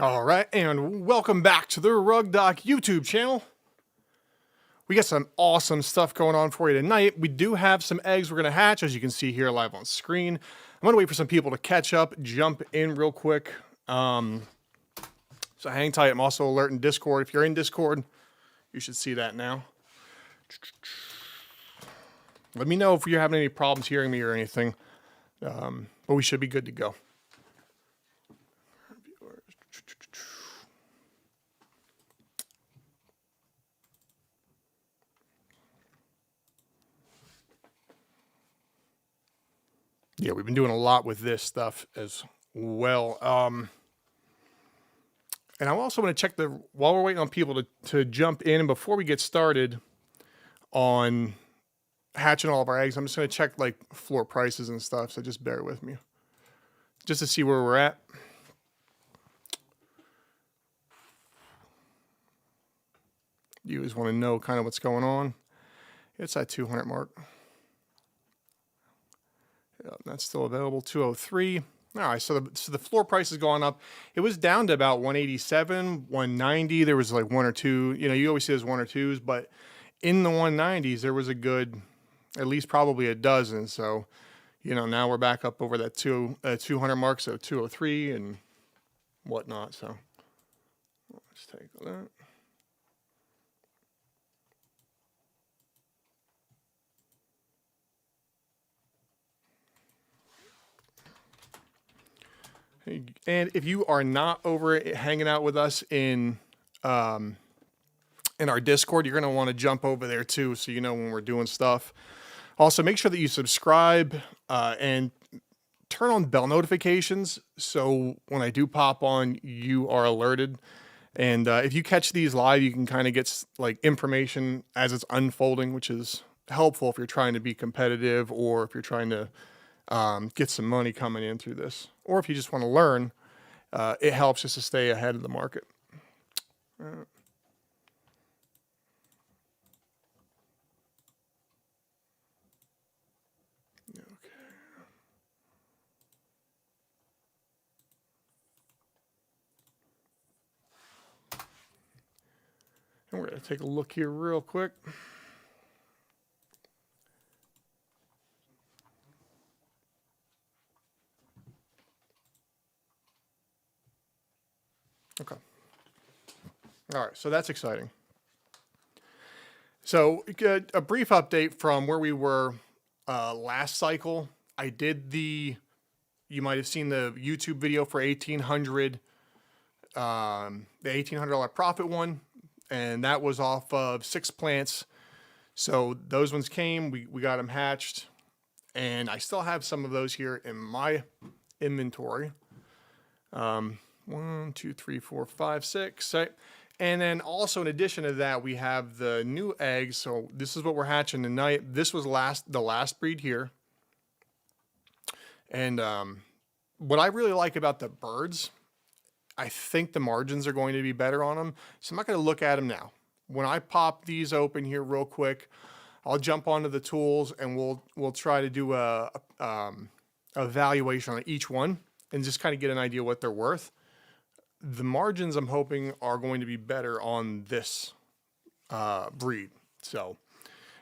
All right, and welcome back to the RugDoc YouTube channel. We got some awesome stuff going on for you tonight. We do have some eggs we're going to hatch, as you can see here live on screen. I'm going to wait for some people to catch up, jump in real quick. So hang tight. I'm also alerting Discord. If you're in Discord, you should see that now. Let me know if you're having any problems hearing me or anything, but we should be good to go. Yeah, we've been doing a lot with this stuff as well. And I also want to check while we're waiting on people to jump in, and before we get started on hatching all of our eggs, I'm just going to check like floor prices and stuff. So just bear with me just to see where we're at. You always want to know kind of what's going on. It's that 200 mark. Yeah, that's still available, 203. All right, so the floor price has gone up. It was down to about 187, 190. There was like one or two. You know, you always see there's one or twos, but in the 190s, there was a good, at least probably a dozen. So, you know, now we're back up over that 200 mark, so 203 and whatnot. So let's take a look. And if you are not over hanging out with us in our Discord, you're going to want to jump over there too, so you know when we're doing stuff. Also, make sure that you subscribe and turn on bell notifications, so when I do pop on, you are alerted. And if you catch these live, you can kind of get like information as it's unfolding, which is helpful if you're trying to be competitive or if you're trying to get some money coming in through this, or if you just want to learn. It helps just to stay ahead of the market. Okay. And we're going to take a look here real quick. Okay. All right, so that's exciting. So a brief update from where we were last cycle. I did you might have seen the YouTube video for 1800, the $1,800 profit one, and that was off of 6 plants. So those ones came, we got them hatched, and I still have some of those here in my inventory. 1, 2, 3, 4, 5, 6, right? And then also in addition to that, we have the new eggs. So this is what we're hatching tonight. This was the last breed here. And what I really like about the birds, I think the margins are going to be better on them. So I'm not going to look at them now. When I pop these open here real quick, I'll jump onto the tools and we'll try to do a valuation on each one and just kind of get an idea what they're worth. The margins I'm hoping are going to be better on this breed. So,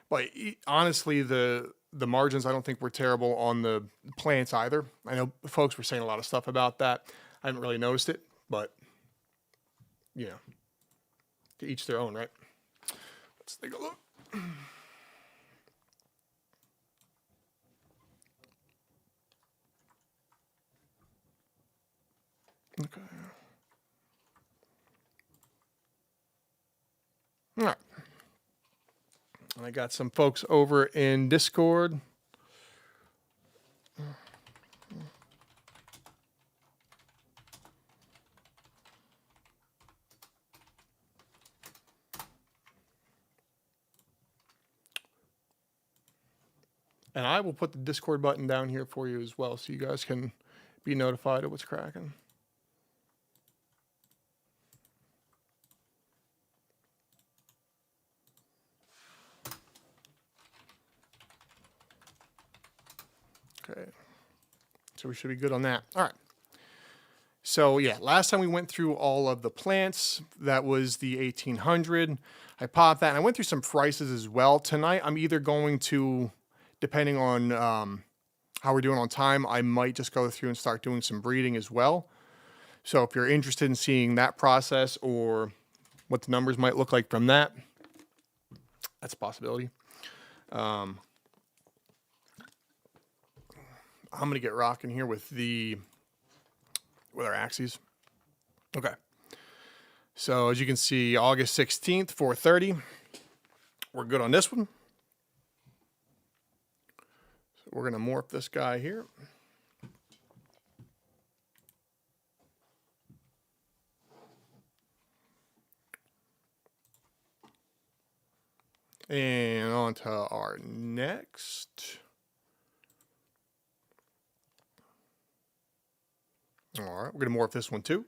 but honestly, the margins I don't think were terrible on the plants either. I know folks were saying a lot of stuff about that. I haven't really noticed it, but you know, to each their own, right? Let's take a look. Okay. All right. I got some folks over in Discord. And I will put the Discord button down here for you as well, so you guys can be notified of what's cracking. Okay. So we should be good on that. All right. So yeah, last time we went through all of the plants, that was the 1800. I popped that and I went through some prices as well. Tonight, I'm either going to, depending on how we're doing on time, I might just go through and start doing some breeding as well. So if you're interested in seeing that process or what the numbers might look like from that, that's a possibility. I'm going to get rocking here with our Axies. Okay. So as you can see, August 16th, 4:30. We're good on this one. So we're going to morph this guy here. And on to our next. All right, we're going to morph this one too.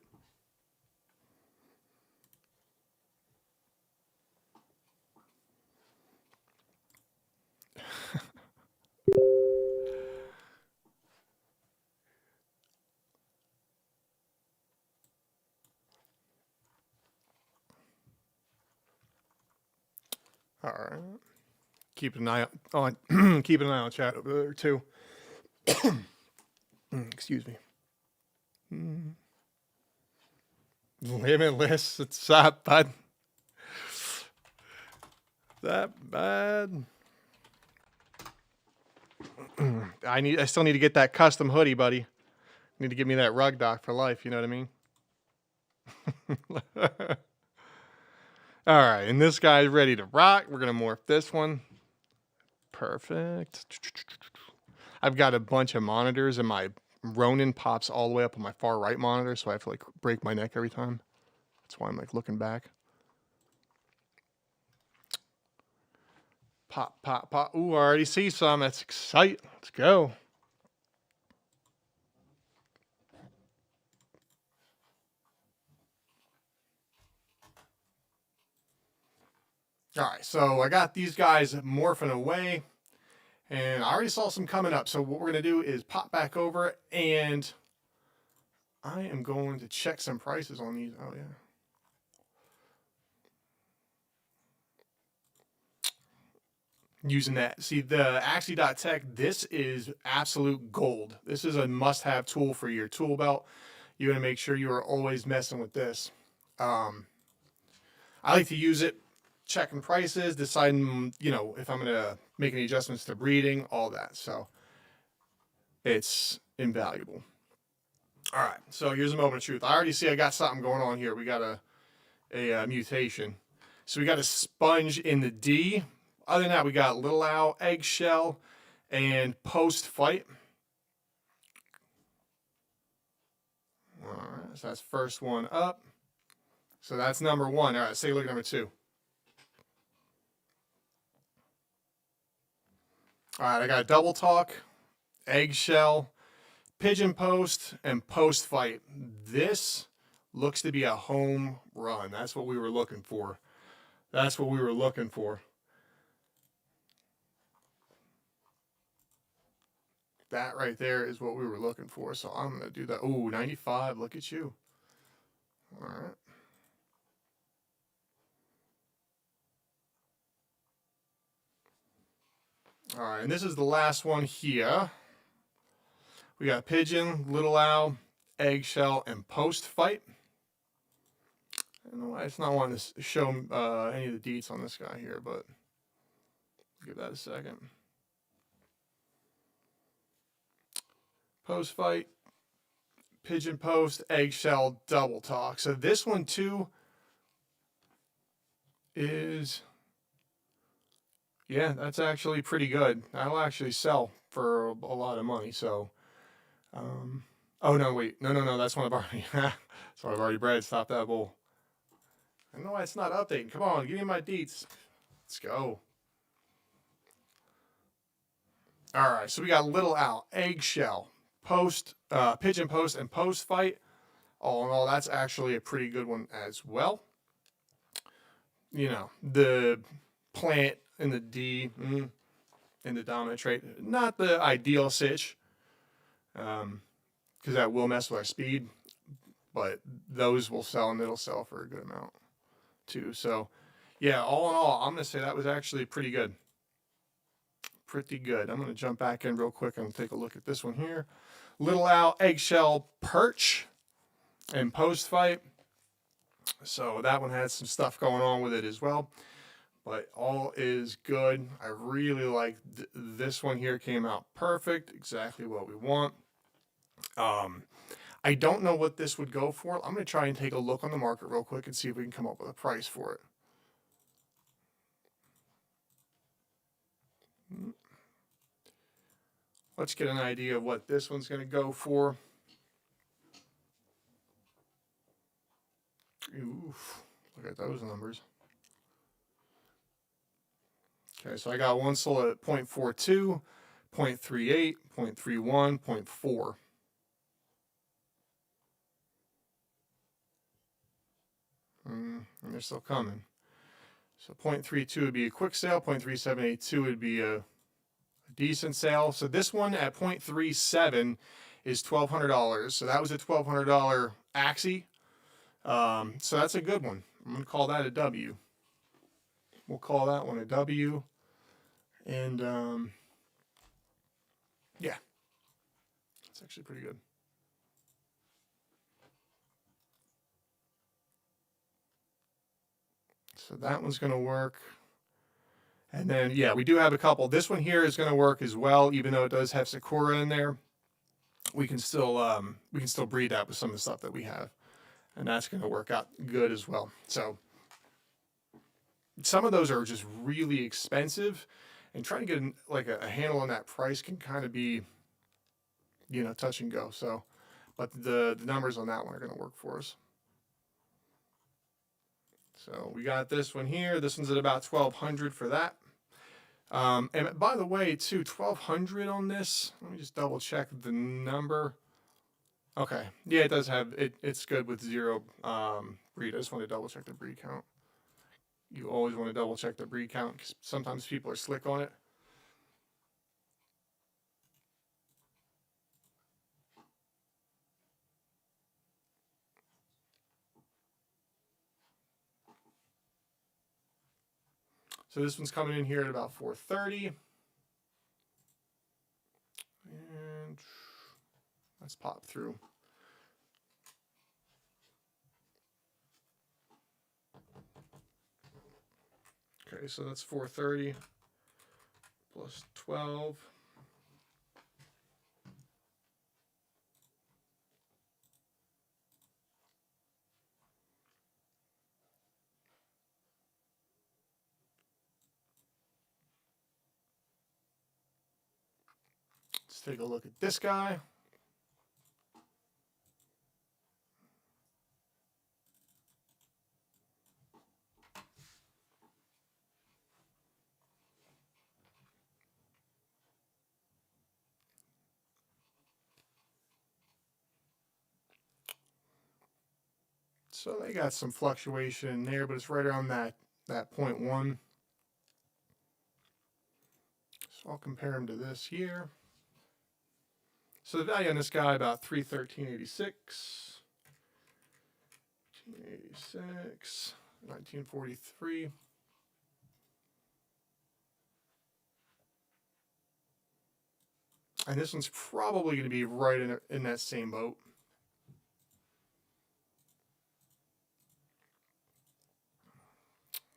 All right. Keep an eye on keep an eye on chat over there too. Excuse me. Limitless. It's that bad. That bad. I still need to get that custom hoodie, buddy. Need to give me that RugDoc for life. You know what I mean? All right, and this guy's ready to rock. We're gonna morph this one. Perfect. I've got a bunch of monitors, and my Ronin pops all the way up on my far right monitor, so I have to like break my neck every time. That's why I'm like looking back. Pop, pop, pop. Ooh, I already see some. That's exciting. Let's go. All right, so I got these guys morphing away, and I already saw some coming up. So what we're going to do is pop back over, and I am going to check some prices on these. Oh, yeah. Using that. See, the Axie.tech, this is absolute gold. This is a must-have tool for your tool belt. You want to make sure you are always messing with this. I like to use it, checking prices, deciding, if I'm going to make any adjustments to breeding, all that. So it's invaluable. All right, so here's a moment of truth. I already see I got something going on here. We got a mutation. So we got a sponge in the D. Other than that, we got Little Owl, Eggshell, and Post-Fight. All right, so that's first one up. So that's number one. All right, let's take a look at number two. All right, I got Double Talk, Eggshell, Pigeon Post, and Post-Fight. This looks to be a home run. That's what we were looking for. That's what we were looking for. That right there is what we were looking for. So I'm going to do that. Ooh, 95. Look at you. All right. All right, and this is the last one here. We got Pigeon, Little Owl, Eggshell, and Post-Fight. I don't know why it's not wanting to show any of the deets on this guy here, but give that a second. Post-Fight, Pigeon Post, Eggshell, Double Talk. So this one too is, yeah, that's actually pretty good. That'll actually sell for a lot of money. So, oh no, wait, no, that's one I've already, that's one I've already bred. Stop that bull. I don't know why it's not updating. Come on, give me my deets. Let's go. All right, so we got Little Owl, Eggshell, Pigeon Post, and Post-Fight. All in all, that's actually a pretty good one as well. The plant in the D, in the dominant trait, not the ideal sitch, because that will mess with our speed. but those will sell and it'll sell for a good amount too. So yeah, all in all, I'm going to say that was actually pretty good. Pretty good. I'm going to jump back in real quick and take a look at this one here. Little Owl Eggshell Perch and post fight. So that one had some stuff going on with it as well, but all is good. I really like this one here. Came out perfect, exactly what we want. I don't know what this would go for. I'm going to try and take a look on the market real quick and see if we can come up with a price for it. Let's get an idea of what this one's going to go for. Oof, look at those numbers. Okay, so I got one sold at 0.42, 0.38, 0.31, 0.4. And they're still coming. So 0.32 would be a quick sale, 0.3782 would be a decent sale. So this one at 0.37 is $1,200. So that was a $1,200 Axie. So that's a good one. I'm going to call that a W. We'll call that one a W. And yeah, it's actually pretty good. So that one's going to work. And then, yeah, we do have a couple. This one here is going to work as well, even though it does have Sakura in there. We can still breed that with some of the stuff that we have, and that's going to work out good as well. So some of those are just really expensive, and trying to get like a handle on that price can kind of be, you know, touch and go. So, but the numbers on that one are going to work for us. So we got this one here. This one's at about 1,200 for that. And by the way, too, 1,200 on this. Let me just double check the number. Okay, yeah, it does have it. It's good with 0 breed. I just want to double check the breed count. You always want to double check the breed count because sometimes people are slick on it. So this one's coming in here at about 430. And let's pop through. Okay, so that's 430 plus 12. Let's take a look at this guy. So they got some fluctuation in there, but it's right around that 0.1. So I'll compare them to this here. So the value on this guy about 313.86, 1943. And this one's probably going to be right in that same boat.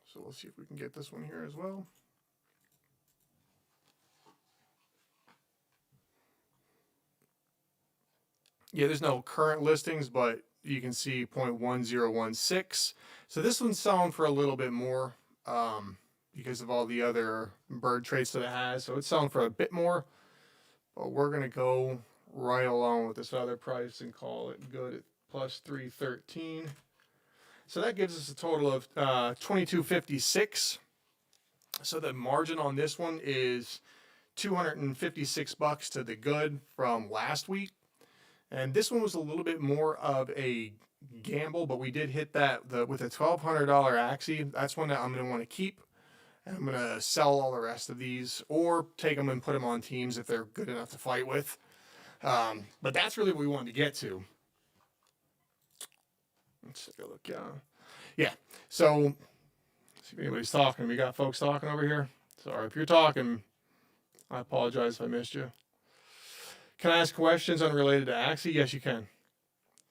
So we'll see if we can get this one here as well. Yeah, there's no current listings, but you can see 0.1016. So this one's selling for a little bit more because of all the other bird traits that it has. So it's selling for a bit more, but we're going to go right along with this other price and call it good at plus 313. So that gives us a total of 2256. So the margin on this one is $256 to the good from last week. And this one was a little bit more of a gamble, but we did hit that with a $1,200 Axie. That's one that I'm going to want to keep. And I'm going to sell all the rest of these or take them and put them on teams if they're good enough to fight with. But that's really what we wanted to get to. Let's take a look. Yeah. So, let's see if anybody's talking. We got folks talking over here. Sorry if you're talking. I apologize if I missed you. Can I ask questions unrelated to Axie? Yes, you can.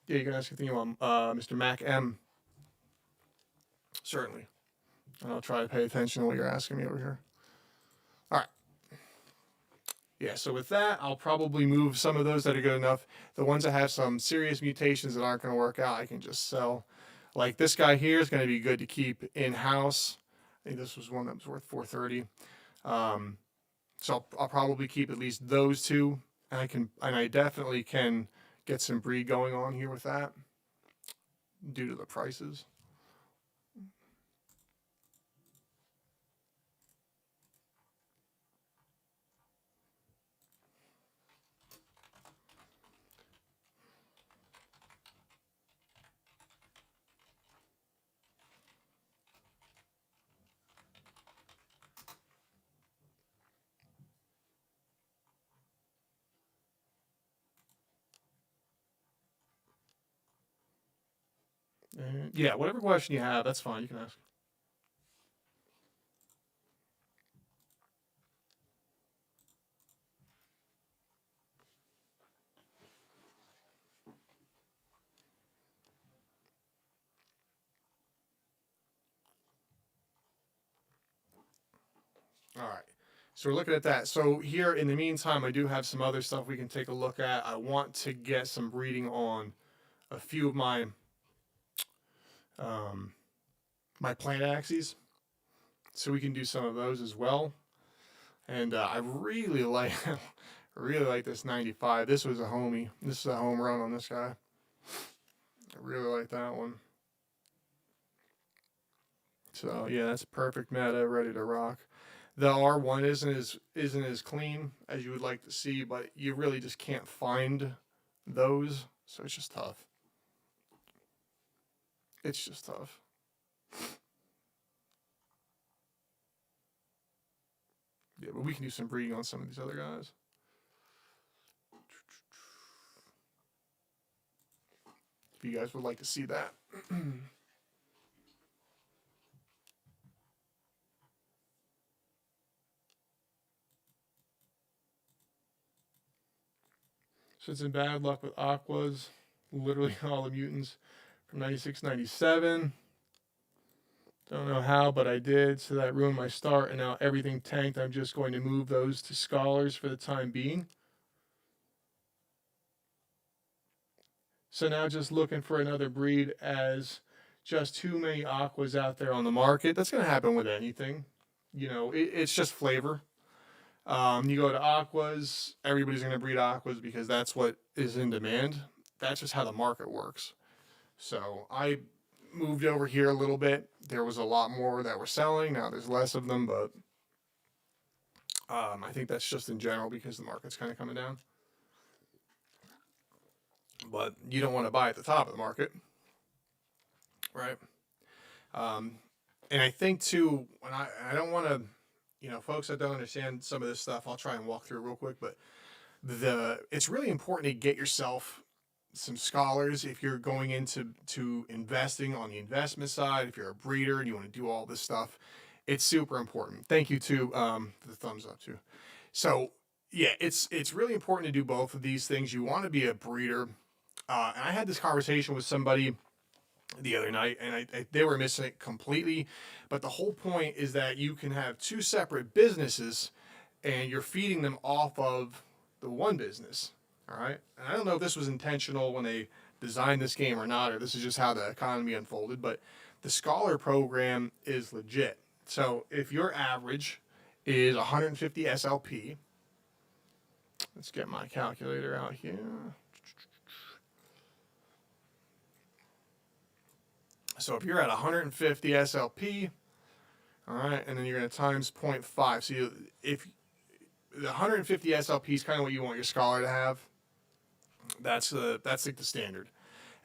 Yeah, you can ask anything you want. Mr. Mac M. Certainly. And I'll try to pay attention to what you're asking me over here. All right. Yeah, so with that, I'll probably move some of those that are good enough. The ones that have some serious mutations that aren't going to work out, I can just sell. Like this guy here is going to be good to keep in-house. I think this was one that was worth 430. So I'll probably keep at least those two. And I definitely can get some breed going on here with that due to the prices. And yeah, whatever question you have, that's fine. You can ask. All right. So we're looking at that. So here in the meantime, I do have some other stuff we can take a look at. I want to get some breeding on a few of my my plant Axies, so we can do some of those as well. And I really like really like this 95. This was a homie. This is a home run on this guy. I really like that one. So yeah, that's perfect meta, ready to rock. The R1 isn't as clean as you would like to see, but you really just can't find those, so it's just tough. It's just tough. Yeah, but we can do some breeding on some of these other guys. If you guys would like to see that. So it's in bad luck with Aquas, literally all the mutants from 96, 97. Don't know how, but I did. So that ruined my start, and now everything tanked. I'm just going to move those to scholars for the time being. So now just looking for another breed, as just too many aquas out there on the market. That's going to happen with anything. You know, it's just flavor. You go to aquas, everybody's going to breed aquas because that's what is in demand. That's just how the market works. So I moved over here a little bit. There was a lot more that were selling. Now there's less of them, but I think that's just in general because the market's kind of coming down. But you don't want to buy at the top of the market, right? And I think too, when I don't want to, folks that don't understand some of this stuff, I'll try and walk through it real quick. But it's really important to get yourself some scholars if you're going into investing on the investment side. If you're a breeder and you want to do all this stuff, it's super important. Thank you to for the thumbs up too. So yeah, it's really important to do both of these things. You want to be a breeder. And I had this conversation with somebody the other night, and they were missing it completely. But the whole point is that you can have two separate businesses, and you're feeding them off of the one business. All right. And I don't know if this was intentional when they designed this game or not, or this is just how the economy unfolded. But the Scholar program is legit. So if your average is 150 SLP, let's get my calculator out here. So if you're at 150 SLP, all right, and then you're going to times 0.5. So if the 150 SLP is kind of what you want your scholar to have, that's like the standard.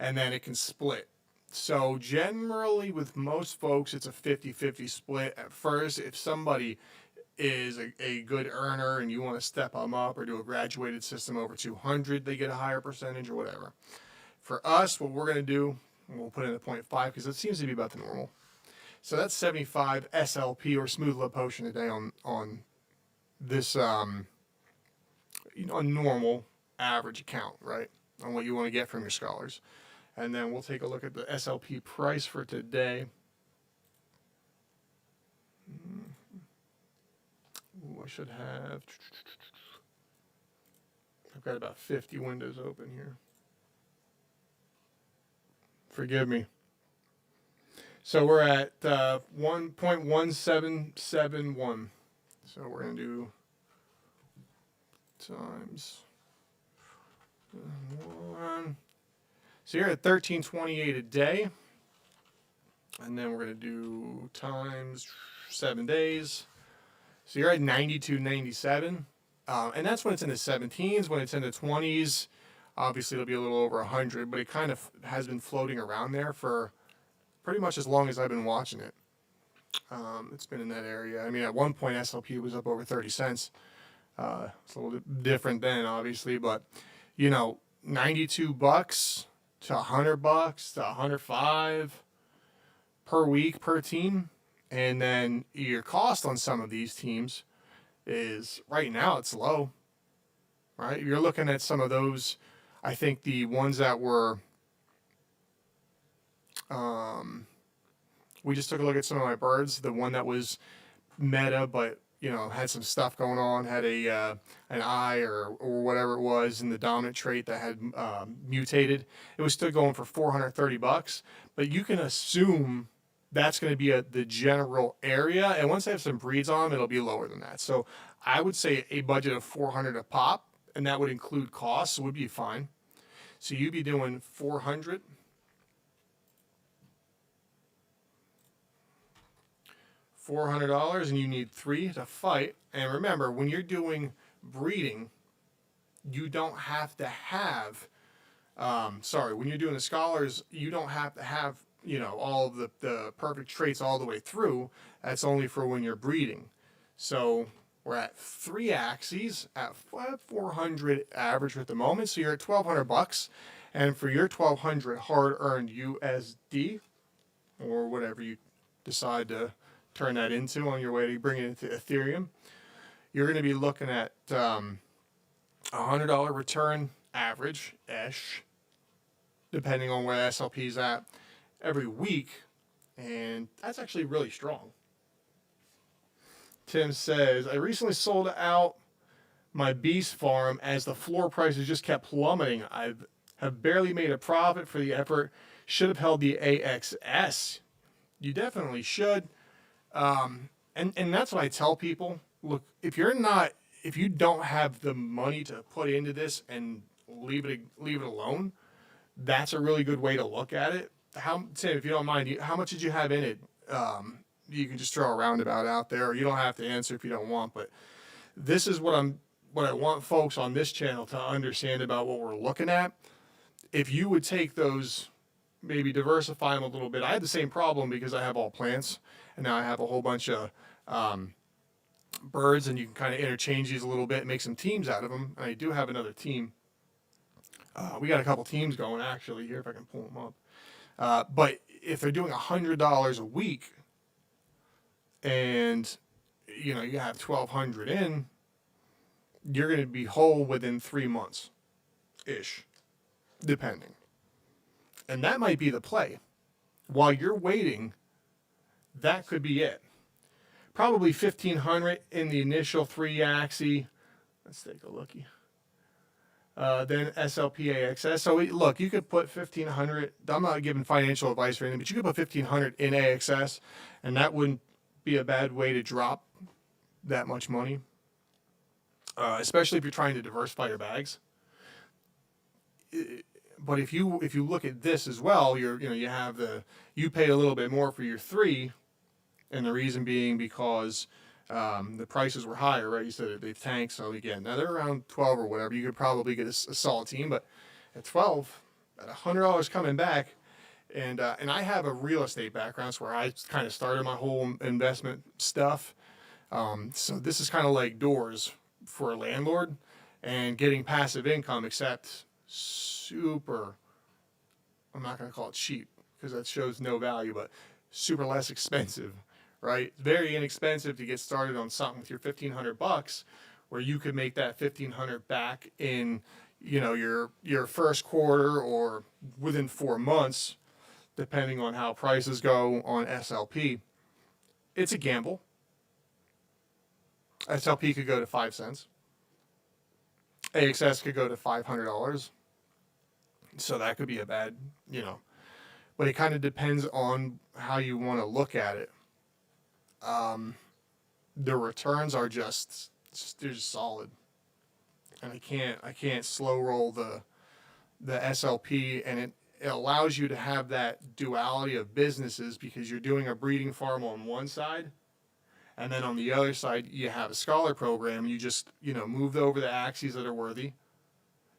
And then it can split. So generally with most folks, it's a 50-50 split at first. If somebody is a good earner and you want to step them up or do a graduated system over 200, they get a higher percentage or whatever. For us, what we're going to do We'll put in a 0.5 because it seems to be about the normal. So that's 75 SLP or smooth lip potion a day on this a normal average account, right? On what you want to get from your scholars. And then we'll take a look at the SLP price for today. Ooh, I should have. I've got about 50 windows open here. Forgive me. So we're at 1.1771. So we're going to do times 1. So you're at 1328 a day. And then we're going to do times 7 days. So you're at 92.97. And that's when it's in the 17s. When it's in the 20s, obviously it'll be a little over 100. But it kind of has been floating around there for pretty much as long as I've been watching it. It's been in that area. I mean, at one point, SLP was up over 30 cents. It's a little bit different then, obviously. But, you know, $92 to $100 to $105 per week per team. And then your cost on some of these teams is, right now, it's low. Right? You're looking at some of those, I think the ones that were, we just took a look at some of my birds. The one that was meta, but, you know, had some stuff going on, had an eye or whatever it was in the dominant trait that had mutated. It was still going for $430, but you can assume that's going to be the general area. And once they have some breeds on them, it'll be lower than that. So I would say a budget of $400 a pop, and that would include costs, would be fine. So you'd be doing $400. $400, and you need 3 to fight. And remember, when you're doing breeding, you don't have to have, when you're doing the scholars, you don't have to have, you know, all of the perfect traits all the way through. That's only for when you're breeding. So we're at 3 Axies at 400 average at the moment. So you're at $1,200. And for your 1,200 hard-earned USD, or whatever you decide to turn that into on your way to bring it into Ethereum, you're going to be looking at $100 return average-ish, depending on where SLP is at, every week. And that's actually really strong. Tim says, I recently sold out my beast farm as the floor prices just kept plummeting. I have barely made a profit for the effort. Should have held the AXS. You definitely should. And that's what I tell people. Look, if you don't have the money to put into this and leave it alone, that's a really good way to look at it. Tim, if you don't mind, how much did you have in it? You can just throw a roundabout out there, or you don't have to answer if you don't want. But this is what I want folks on this channel to understand about what we're looking at. If you would take those, maybe diversify them a little bit. I had the same problem because I have all plants. And now I have a whole bunch of birds, and you can kind of interchange these a little bit and make some teams out of them. And I do have another team. We got a couple teams going, actually, here, if I can pull them up. But if they're doing $100 a week, and, you know, you have 1,200 in, you're going to be whole within 3 months-ish, depending. And that might be the play. While you're waiting, that could be it. Probably 1,500 in the initial 3 Axie. Let's take a looky. Then SLP AXS. So look, you could put 1,500. I'm not giving financial advice or anything, but you could put 1,500 in AXS, and that wouldn't be a bad way to drop that much money. Especially if you're trying to diversify your bags. But if you look at this as well, you paid a little bit more for your 3. And the reason being because the prices were higher, right? You said they've tanked. So again, now they're around 12 or whatever. You could probably get a solid team, but at 12, at $100 coming back, and I have a real estate background, so where I kind of started my whole investment stuff. So this is kind of like doors for a landlord and getting passive income, except super. I'm not going to call it cheap. because that shows no value, but super less expensive, right? Very inexpensive to get started on something with your $1,500, where you could make that 1,500 back in, your first quarter or within 4 months, depending on how prices go on SLP. It's a gamble. SLP could go to 5 cents. AXS could go to $500. So that could be a bad, but it kind of depends on how you want to look at it. The returns are they're just solid. And I can't slow roll the SLP, and it allows you to have that duality of businesses, because you're doing a breeding farm on one side, and then on the other side you have a scholar program. You just move over the Axies that are worthy,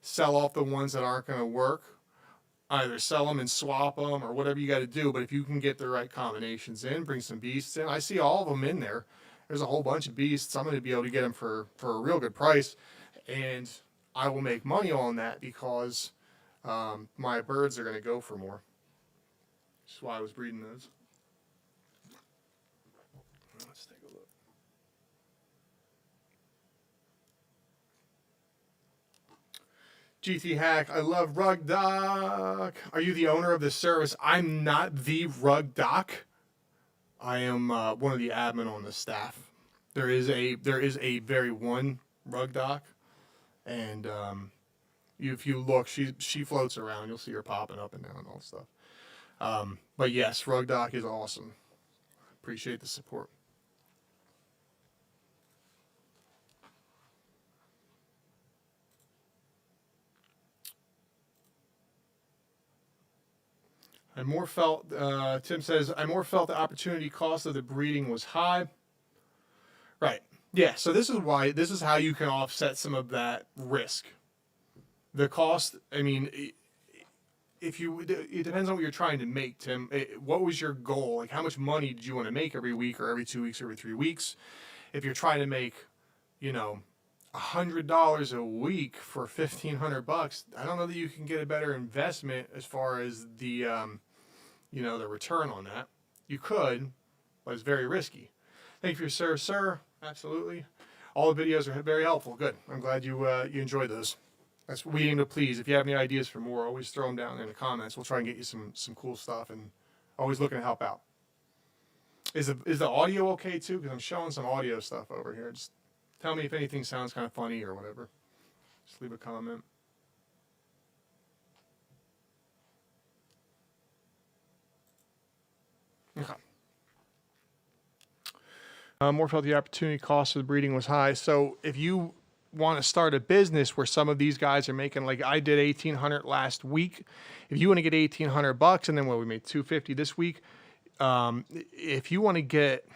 sell off the ones that aren't going to work, either sell them and swap them or whatever you got to do. But if you can get the right combinations in, bring some beasts in. I see all of them in there. There's a whole bunch of beasts. I'm going to be able to get them for a real good price, and I will make money on that because my birds are going to go for more. That's why I was breeding those. Let's take a look. GT Hack, I love RugDoc. Are you the owner of this service? I'm not the RugDoc. I am one of the admin on the staff. There is a very one RugDoc, and if you look, she floats around. You'll see her popping up and down and all stuff. But yes, RugDoc is awesome. Appreciate the support. Tim says, I more felt the opportunity cost of the breeding was high. Right. Yeah. So this is how you can offset some of that risk. The cost, I mean, it depends on what you're trying to make, Tim. What was your goal? Like, how much money did you want to make every week or every 2 weeks or every 3 weeks? If you're trying to make, $100 a week for $1,500, I don't know that you can get a better investment as far as the the return on that. You could, but it's very risky. Thank you for your service, sir. Absolutely. All the videos are very helpful. Good. I'm glad you enjoyed those. That's what we aim to please. If you have any ideas for more, always throw them down in the comments. We'll try and get you some cool stuff, and always looking to help out. Is the audio okay too? Because I'm showing some audio stuff over here. Just tell me if anything sounds kind of funny or whatever. Just leave a comment. Okay. More felt the opportunity cost of the breeding was high. So if you want to start a business where some of these guys are making, like I did $1,800 last week, if you want to get $1,800 and then we made $250 this week, if you want to get,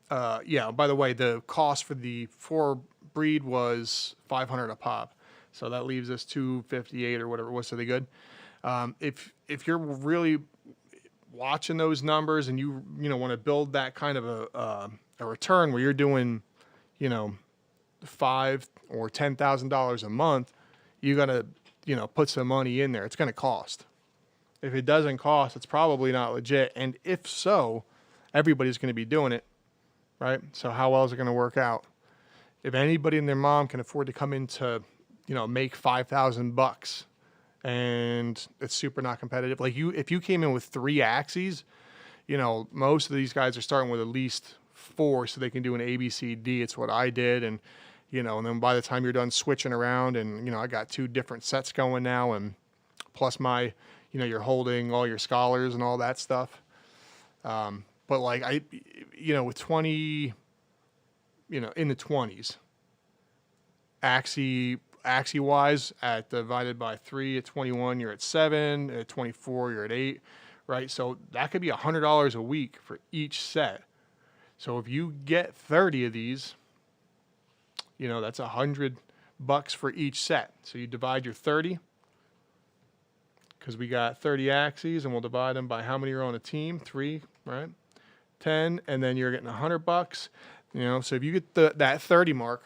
by the way, the cost for the 4 breed was $500 a pop, so that leaves us $258 or whatever it was. So they good. If you're really watching those numbers and you want to build that kind of a return where you're doing $5,000 or $10,000 a month, you got to put some money in there. It's going to cost. If it doesn't cost, it's probably not legit. And if so, everybody's going to be doing it, right? So how well is it going to work out? If anybody and their mom can afford to come into make $5,000 and it's super not competitive, like if you came in with 3 Axies, most of these guys are starting with at least 4 so they can do an ABCD. It's what I did. And and then by the time you're done switching around, and I got 2 different sets going now, and plus my you're holding all your scholars and all that stuff. But like with 20 in the 20s, Axie wise, at divided by 3 at 21, you're at 7. At 24, you're at 8, right? So that could be $100 a week for each set. So if you get 30 of these, that's $100 for each set. So you divide your 30, because we got 30 Axies, and we'll divide them by how many are on a team, 3, right? 10, and then you're getting $100. So if you get that 30 mark,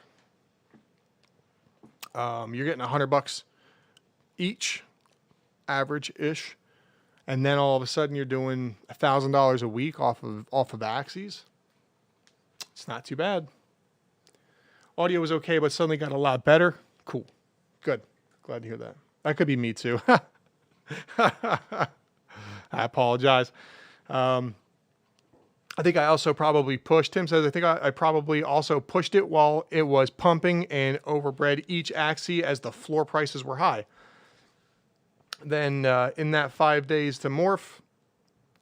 you're getting $100 each, average-ish, and then all of a sudden you're doing $1,000 a week off of Axies. It's not too bad. Audio was okay, but suddenly got a lot better. Cool. Good. Glad to hear that. That could be me too. I apologize. I think I also probably pushed, Tim says, I think I probably also pushed it while it was pumping and overbred each Axie as the floor prices were high. Then in that 5 days to morph,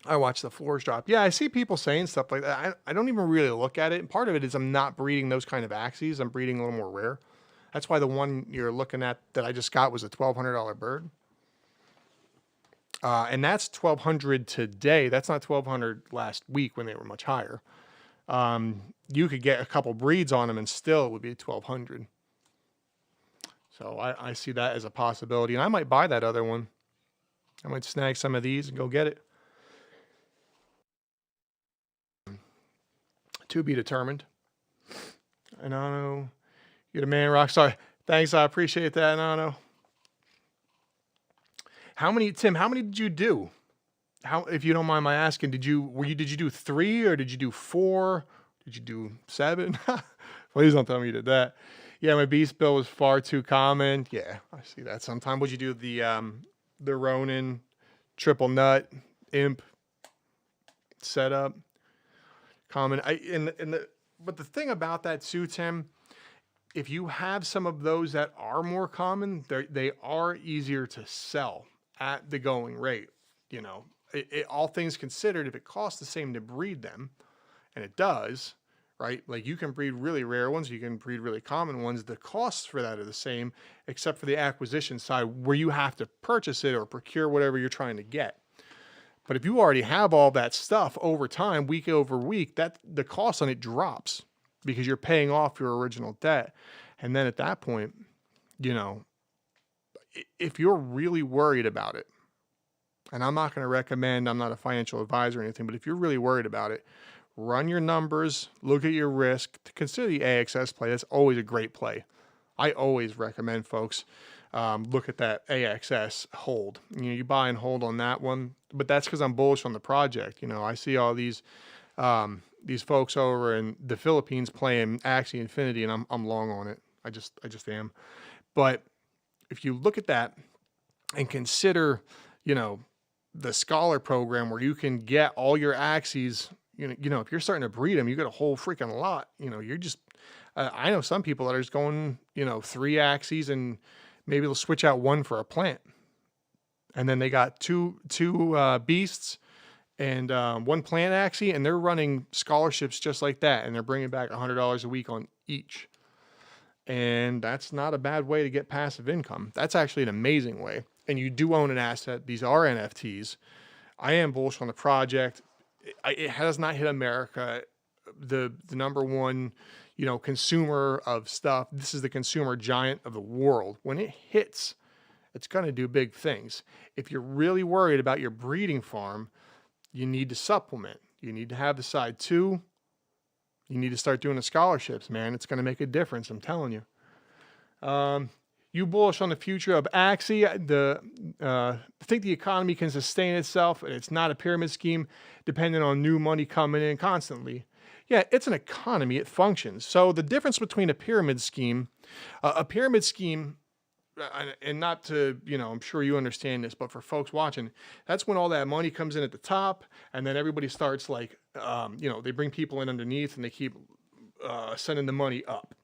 I watched the floors drop. Yeah, I see people saying stuff like that. I don't even really look at it. And part of it is I'm not breeding those kind of Axies. I'm breeding a little more rare. That's why the one you're looking at that I just got was a $1,200 bird. And that's $1,200 today. That's not $1,200 last week when they were much higher. You could get a couple breeds on them and still it would be $1,200. So I see that as a possibility. And I might buy that other one. I might snag some of these and go get it. To be determined. And I know you're the man, Rockstar. Thanks, I appreciate that, Nano. Tim, how many did you do? If you don't mind my asking, did you do 3 or did you do 4? Did you do 7? Please don't tell me you did that. Yeah, my beast bill was far too common. Yeah, I see that sometime. Would you do the Ronin, triple nut, imp setup? Common. But the thing about that too, Tim, if you have some of those that are more common, they are easier to sell at the going rate. You know, all things considered, if it costs the same to breed them, and it does, right? Like you can breed really rare ones, you can breed really common ones. The costs for that are the same, except for the acquisition side where you have to purchase it or procure whatever you're trying to get. But if you already have all that stuff over time, week over week, the cost on it drops because you're paying off your original debt. And then at that point, you know, if you're really worried about it, and I'm not going to recommend, I'm not a financial advisor or anything, but if you're really worried about it, run your numbers, look at your risk, consider the AXS play. That's always a great play. I always recommend folks look at that AXS hold. You know, you buy and hold on that one, but that's because I'm bullish on the project. You know, I see all these folks over in the Philippines playing Axie Infinity, and I'm long on it. I just am. But if you look at that and consider, you know, the Scholar program where you can get all your Axies, you know, if you're starting to breed them, you get a whole freaking lot. You know, you're just, I know some people that are just going, you know, 3 Axies and maybe they'll switch out one for a plant. And then they got two beasts and 1 plant Axie, and they're running scholarships just like that. And they're bringing back $100 a week on each. And that's not a bad way to get passive income. That's actually an amazing way. And you do own an asset. These are NFTs. I am bullish on the project. It has not hit America. The number one, you know, consumer of stuff. This is the consumer giant of the world. When it hits, it's going to do big things. If you're really worried about your breeding farm, you need to supplement. You need to have the side 2. You need to start doing the scholarships, man. It's going to make a difference, I'm telling you. You bullish on the future of Axie. I think the economy can sustain itself, and it's not a pyramid scheme dependent on new money coming in constantly. Yeah, it's an economy. It functions. So the difference between a pyramid scheme, and not to, you know, I'm sure you understand this, but for folks watching, that's when all that money comes in at the top, and then everybody starts like, you know, they bring people in underneath, and they keep sending the money up.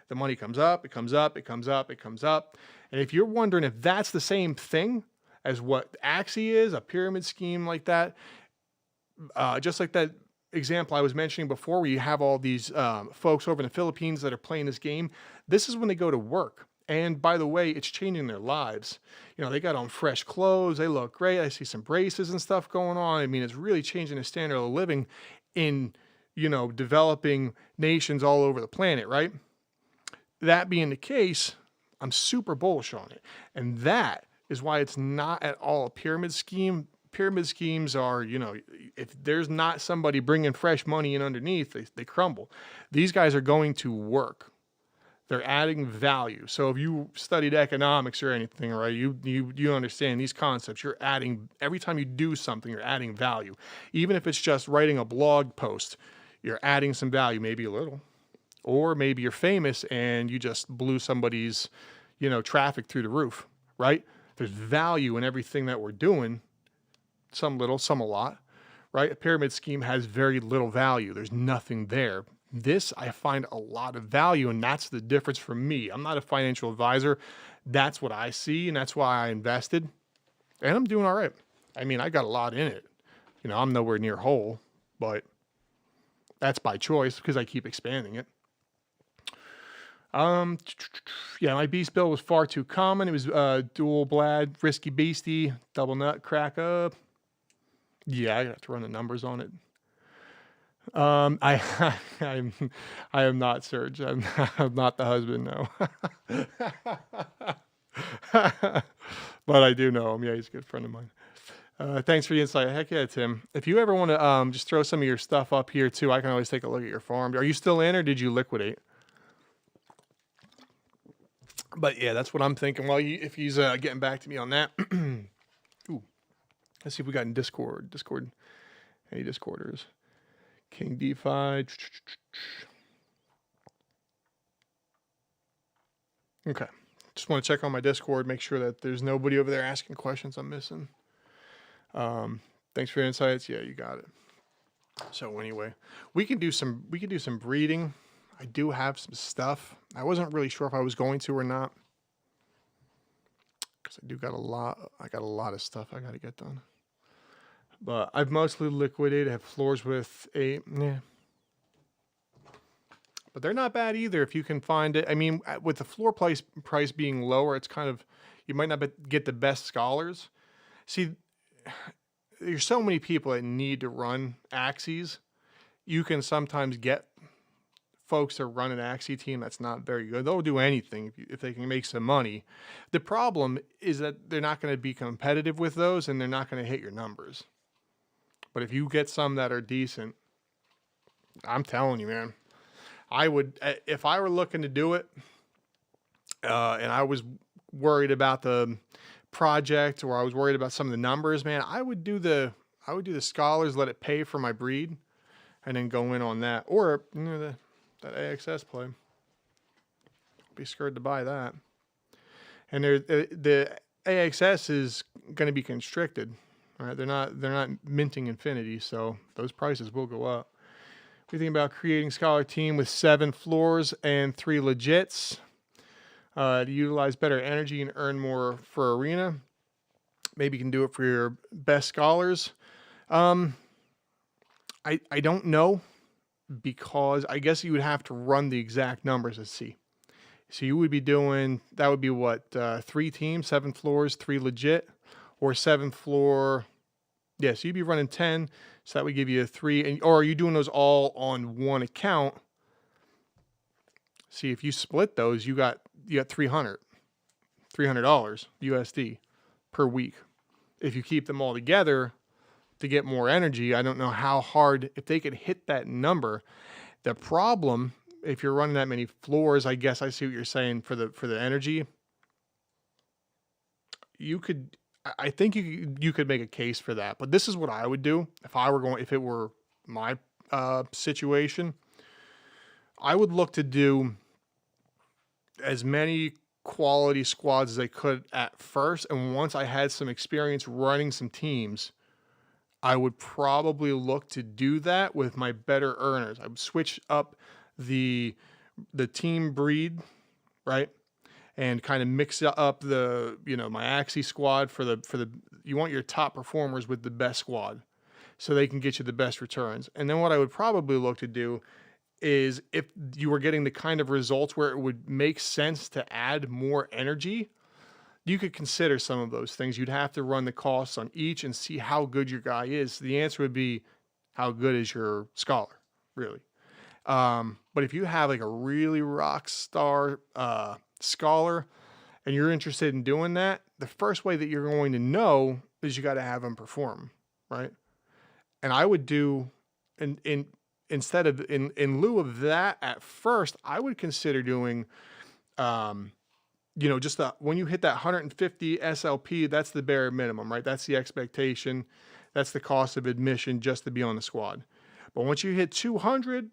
The money comes up, it comes up, it comes up, it comes up. And if you're wondering if that's the same thing as what Axie is, a pyramid scheme like that, just like that example I was mentioning before, where you have all these folks over in the Philippines that are playing this game, this is when they go to work. And by the way, it's changing their lives. You know, they got on fresh clothes, they look great. I see some braces and stuff going on. I mean, it's really changing the standard of living in, you know, developing nations all over the planet, right? That being the case, I'm super bullish on it. And that is why it's not at all a pyramid scheme. Pyramid schemes are, you know, if there's not somebody bringing fresh money in underneath, they crumble. These guys are going to work. They're adding value. So if you studied economics or anything, right, you understand these concepts. You're adding, every time you do something, you're adding value. Even if it's just writing a blog post, you're adding some value, maybe a little. Or maybe you're famous and you just blew somebody's, traffic through the roof, right? There's value in everything that we're doing. Some little, some a lot, right? A pyramid scheme has very little value. There's nothing there. This, I find a lot of value, and that's the difference for me. I'm not a financial advisor. That's what I see, and that's why I invested. And I'm doing all right. I mean, I got a lot in it. I'm nowhere near whole, but that's by choice because I keep expanding it. Yeah, my beast bill was far too common. It was dual blad, risky beastie, double nut, crack up. Yeah, I have to run the numbers on it. I am not Serge. I'm not the husband, no. But I do know him. Yeah, he's a good friend of mine. Thanks for the insight. Heck yeah, Tim. If you ever want to just throw some of your stuff up here too, I can always take a look at your farm. Are you still in, or did you liquidate? But yeah, that's what I'm thinking. Well, if he's getting back to me on that. Ooh. Let's see if we got in Discord. Any Discorders? King DeFi. Okay. Just want to check on my Discord, make sure that there's nobody over there asking questions I'm missing. Thanks for your insights. Yeah, you got it. So anyway, we can do some breeding. I do have some stuff. I wasn't really sure if I was going to or not, because I got a lot of stuff I got to get done. But I've mostly liquidated. I have floors with 8. Yeah. But they're not bad either if you can find it. I mean, with the floor price being lower, it's kind of, you might not get the best scholars. See, there's so many people that need to run Axies. You can sometimes get folks that run an Axie team that's not very good. They'll do anything if they can make some money. The problem is that they're not going to be competitive with those, and they're not going to hit your numbers. But if you get some that are decent, I'm telling you, man, I would, if I were looking to do it, and I was worried about the project, or I was worried about some of the numbers, man, I would do the scholars, let it pay for my breed, and then go in on that. Or that AXS play. Be scared to buy that. And the AXS is going to be constricted. All right, they're not minting infinity, so those prices will go up. We think about creating scholar team with 7 floors and 3 legits to utilize better energy and earn more for arena. Maybe you can do it for your best scholars. I don't know, because I guess you would have to run the exact numbers to see. So you would be doing, that would be what, 3 teams, 7 floors, 3 legit, or 7 floor. Yeah, so you'd be running 10. So that would give you a 3. Or are you doing those all on one account? See, if you split those, you got $300 USD per week. If you keep them all together to get more energy, I don't know how hard, if they could hit that number. The problem, if you're running that many floors, I guess I see what you're saying for the energy. I think you could make a case for that, but this is what I would do if it were my situation. I would look to do as many quality squads as I could at first, and once I had some experience running some teams, I would probably look to do that with my better earners. I would switch up the team breed, right? And kind of mix up the, my Axie squad for the, you want your top performers with the best squad so they can get you the best returns. And then what I would probably look to do is, if you were getting the kind of results where it would make sense to add more energy, you could consider some of those things. You'd have to run the costs on each and see how good your guy is. The answer would be, how good is your scholar, really? But if you have like a really rock star scholar and you're interested in doing that, the first way that you're going to know is you got to have them perform, right? And I would do, in instead of in lieu of that, at first, I would consider doing, just when you hit that 150 SLP, that's the bare minimum, right? That's the expectation. That's the cost of admission just to be on the squad. But once you hit 200,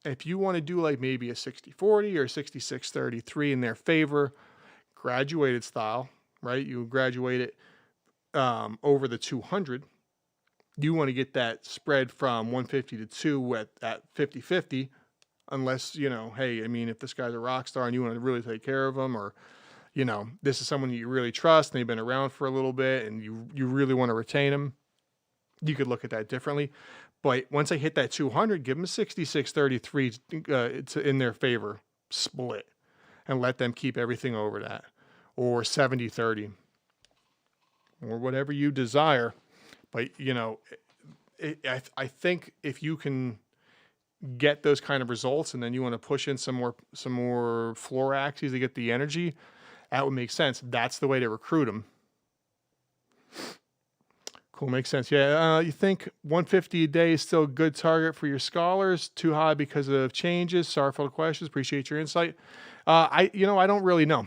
if you want to do like maybe a 60-40 or 66-33 in their favor, graduated style, right? You graduate it over the 200. You want to get that spread from 150 to 2 at 50-50, unless, hey, I mean, if this guy's a rock star and you want to really take care of him, or, this is someone you really trust and they've been around for a little bit and you really want to retain them, you could look at that differently. But once they hit that 200, give them a 66-33 in their favor split and let them keep everything over that, or 70-30, or whatever you desire. But, I think if you can get those kind of results and then you want to push in some more floor Axies to get the energy, that would make sense. That's the way to recruit them. Cool, makes sense. Yeah, you think 150 a day is still a good target for your scholars? Too high because of changes? Sorry for the questions. Appreciate your insight. I don't really know.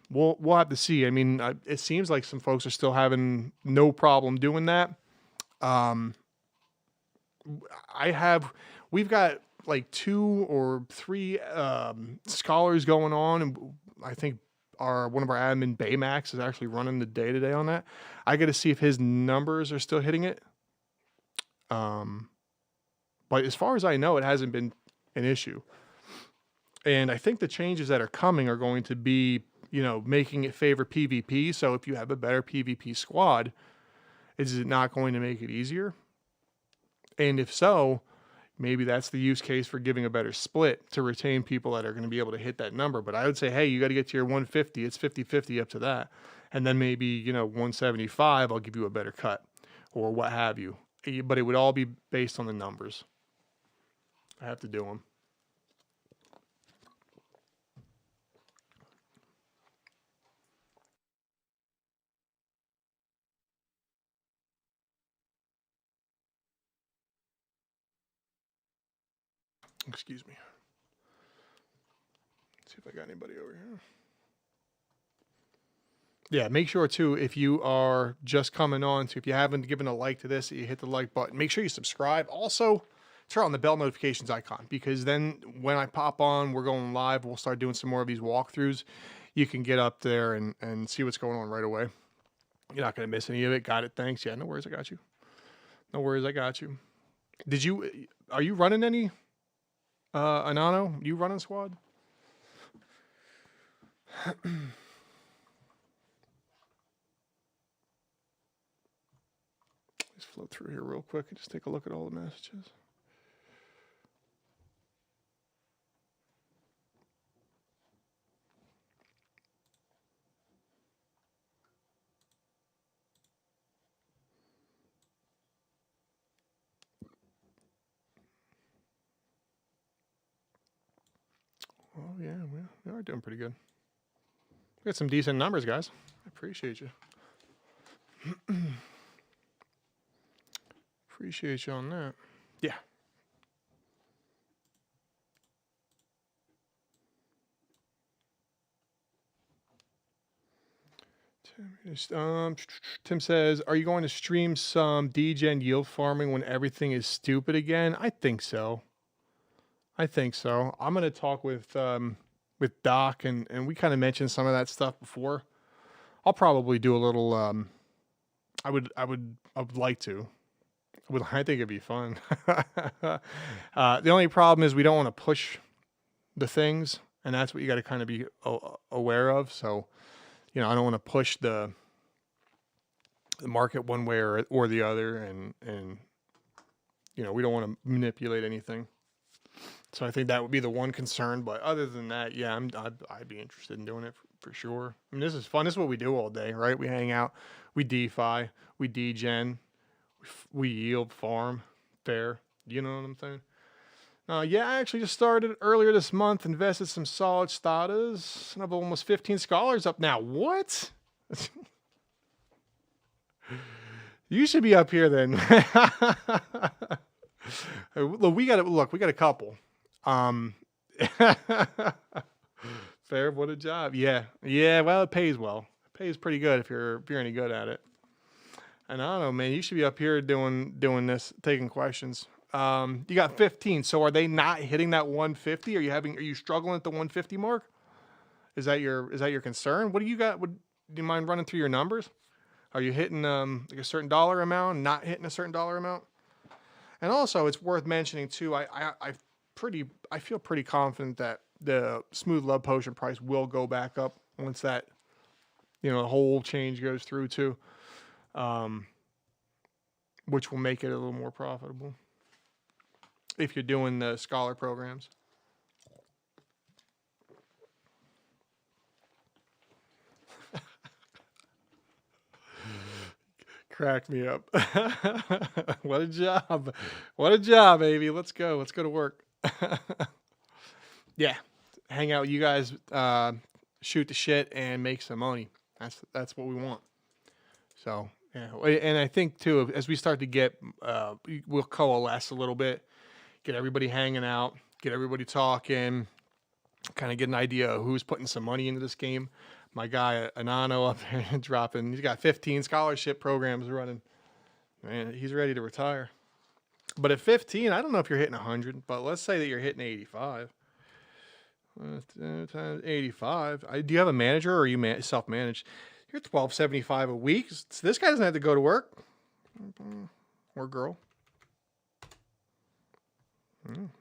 We'll have to see. I mean, it seems like some folks are still having no problem doing that. We've got like 2 or 3 scholars going on, and I think one of our admin Baymax is actually running the day-to-day on that. I got to see if his numbers are still hitting it. But as far as I know, it hasn't been an issue. And I think the changes that are coming are going to be, making it favor PvP. So if you have a better PvP squad, is it not going to make it easier? And if so, maybe that's the use case for giving a better split to retain people that are going to be able to hit that number. But I would say, hey, you got to get to your 150. It's 50-50 up to that. And then maybe, 175, I'll give you a better cut or what have you. But it would all be based on the numbers. I have to do them. Excuse me. Let's see if I got anybody over here. Yeah, make sure too, if you are just coming on, if you haven't given a like to this, you hit the like button. Make sure you subscribe. Also, turn on the bell notifications icon, because then when I pop on, we're going live, we'll start doing some more of these walkthroughs. You can get up there and see what's going on right away. You're not going to miss any of it. Got it. Thanks. Yeah, no worries. I got you. No worries. I got you. Are you running any? Anano, you running squad? Let's flow through here real quick and just take a look at all the messages. Oh, yeah, we are doing pretty good. We got some decent numbers, guys. I appreciate you. Appreciate you on that. Yeah. Tim says, are you going to stream some degen yield farming when everything is stupid again? I think so. I'm going to talk with Doc, and we kind of mentioned some of that stuff before. I'll probably do a little. I would like to. I think it'd be fun. The only problem is we don't want to push the things, and that's what you got to kind of be aware of. So, I don't want to push the market one way or the other, and we don't want to manipulate anything. So I think that would be the one concern. But other than that, yeah, I'd be interested in doing it for sure. I mean, this is fun. This is what we do all day, right? We hang out, we DeFi, we degen, we yield, farm, fair. You know what I'm saying? Yeah, I actually just started earlier this month, invested some solid status, and I have almost 15 scholars up now. What? You should be up here then. Look, we got a couple. Fair, what a job. Yeah. Yeah, well, it pays well. It pays pretty good if you're any good at it. And I don't know, man, you should be up here doing this, taking questions. You got 15. So are they not hitting that 150? Are you struggling at the 150 mark? Is that your concern? What do you got? Do you mind running through your numbers? Are you hitting like a certain dollar amount, not hitting a certain dollar amount? And also, it's worth mentioning too. I feel pretty confident that the Smooth Love Potion price will go back up once that the whole change goes through too, which will make it a little more profitable if you're doing the scholar programs. Crack me up. What a job. What a job, baby. Let's go. Let's go to work. Yeah. Hang out with you guys, shoot the shit, and make some money. That's what we want. So, yeah. And I think, too, as we start to get, we'll coalesce a little bit, get everybody hanging out, get everybody talking, kind of get an idea of who's putting some money into this game. My guy Anano up there dropping. He's got 15 scholarship programs running. Man, he's ready to retire. But at 15, I don't know if you're hitting 100, but let's say that you're hitting 85. Times 85. Do you have a manager or are you self-managed? You're $12.75 a week. So this guy doesn't have to go to work. Or girl.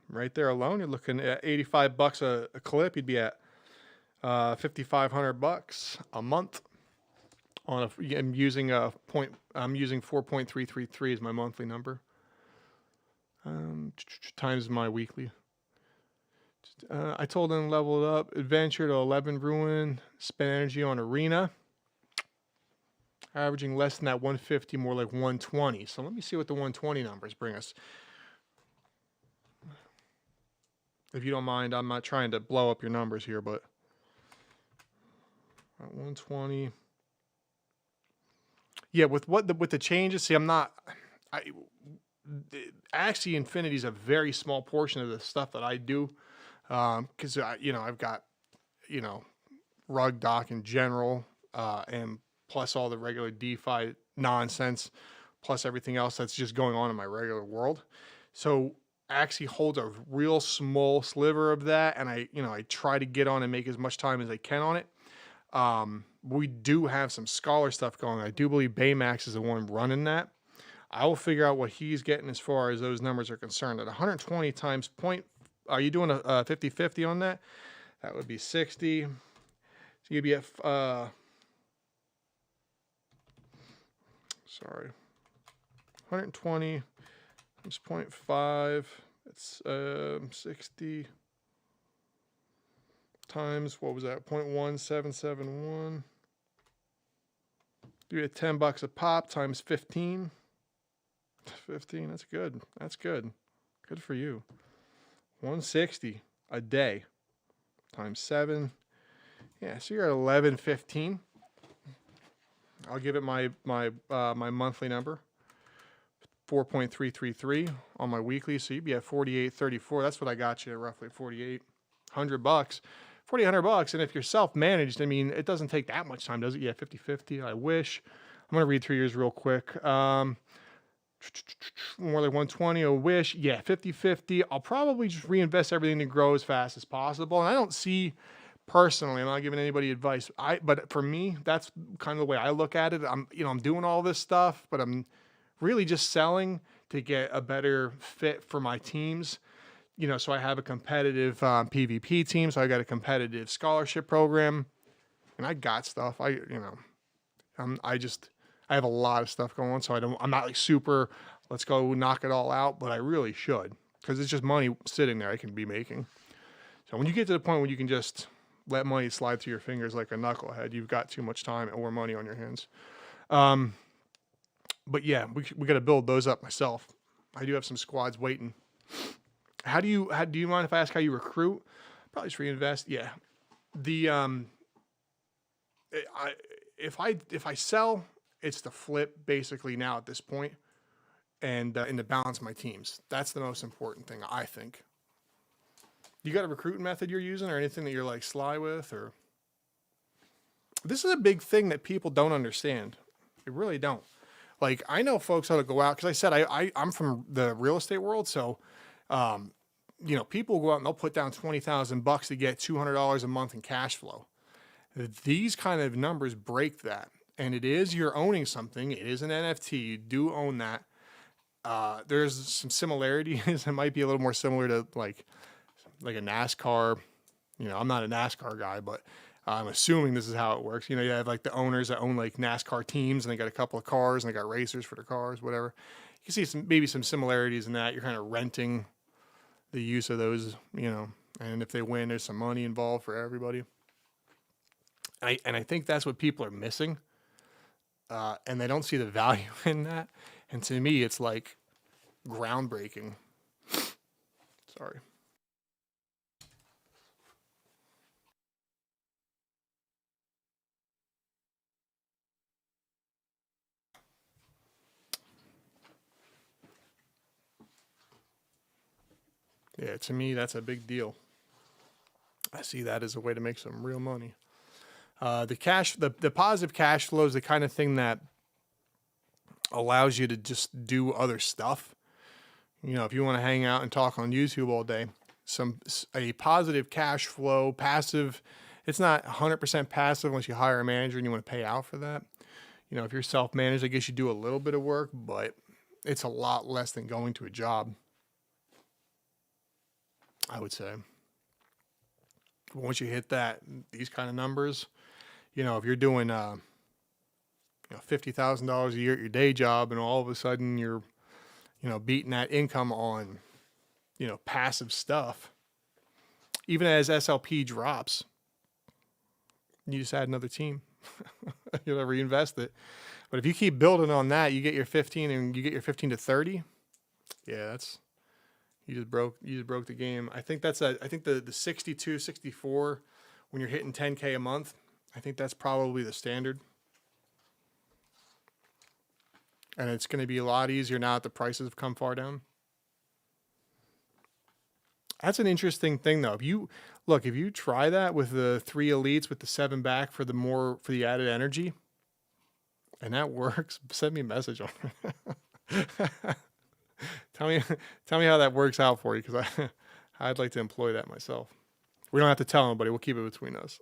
Right there alone, you're looking at $85 a clip. You'd be at $5,500 a month on I'm using 4.333 as my monthly number. Times my weekly. I told them level it up, adventure to 11 ruin, spend energy on arena. Averaging less than that 150, more like 120. So let me see what the 120 numbers bring us. If you don't mind, I'm not trying to blow up your numbers here, but 120. Yeah, with the changes, see, Axie Infinity is a very small portion of the stuff that I do, because I've got RugDoc in general, and plus all the regular DeFi nonsense, plus everything else that's just going on in my regular world. So Axie holds a real small sliver of that, and I try to get on and make as much time as I can on it. We do have some scholar stuff going. I do believe Baymax is the one running that. I will figure out what he's getting as far as those numbers are concerned. At 120 times point, are you doing a 50-50 on that? That would be 60. So you'd be at, 120 times 0.5. It's 60 times, what was that, 0.1771. You get $10 a pop times 15. 15, that's good. That's good. Good for you. 160 a day times 7. Yeah, so you're at 11.15. I'll give it my monthly number. 4.333 on my weekly, so you'd be at 48.34. That's what I got you, roughly $4,800. $4,800, and if you're self-managed, I mean, it doesn't take that much time, does it? Yeah, 50-50. I wish. I'm gonna read through yours real quick. More like 120. I wish. Yeah, 50-50. I'll probably just reinvest everything to grow as fast as possible. And I don't see, personally, I'm not giving anybody advice. But for me, that's kind of the way I look at it. I'm doing all this stuff, but I'm really just selling to get a better fit for my teams. So I have a competitive PvP team, so I got a competitive scholarship program, and I got stuff. I have a lot of stuff going on, so I'm not like super, let's go knock it all out, but I really should, because it's just money sitting there I can be making. So when you get to the point where you can just let money slide through your fingers like a knucklehead, you've got too much time or money on your hands. But yeah, we got to build those up myself. I do have some squads waiting. Do you mind if I ask how you recruit? Probably just reinvest. Yeah. If I sell, it's the flip basically now at this point. and to balance my teams. That's the most important thing, I think. You got a recruiting method you're using, or anything that you're like sly with, or this is a big thing that people don't understand. They really don't. Like, I know folks how to go out, because I said I'm from the real estate world, so you know, people go out and they'll put down $20,000 to get $200 a month in cash flow. These kind of numbers break that, and it is, you're owning something. It is an NFT. You do own that. There's some similarities. It might be a little more similar to like a NASCAR. You know, I'm not a NASCAR guy, but I'm assuming this is how it works. You know, you have like the owners that own like NASCAR teams, and they got a couple of cars, and they got racers for their cars, whatever. You can see maybe some similarities in that. You're kind of renting the use of those, you know, and if they win, there's some money involved for everybody. And I think that's what people are missing, and they don't see the value in that. And to me, it's like groundbreaking. Sorry. Yeah, to me, that's a big deal. I see that as a way to make some real money. The positive cash flow is the kind of thing that allows you to just do other stuff. You know, if you want to hang out and talk on YouTube all day, a positive cash flow, passive. It's not 100% passive unless you hire a manager and you want to pay out for that. You know, if you're self-managed, I guess you do a little bit of work, but it's a lot less than going to a job, I would say. Once you hit these kind of numbers, you know, if you're doing, $50,000 a year at your day job, and all of a sudden you're, you know, beating that income on, you know, passive stuff, even as SLP drops, you just add another team. You'll reinvest it. But if you keep building on that, you get your 15 and you get your 15 to 30. Yeah, you just broke the game. I think the 62, 64, when you're hitting 10K a month, I think that's probably the standard. And it's going to be a lot easier now that the prices have come far down. That's an interesting thing, though. If you try that with the 3 elites with the 7 back for the added energy, and that works, send me a message on it. Tell me how that works out for you, because I'd like to employ that myself. We don't have to tell anybody. We'll keep it between us.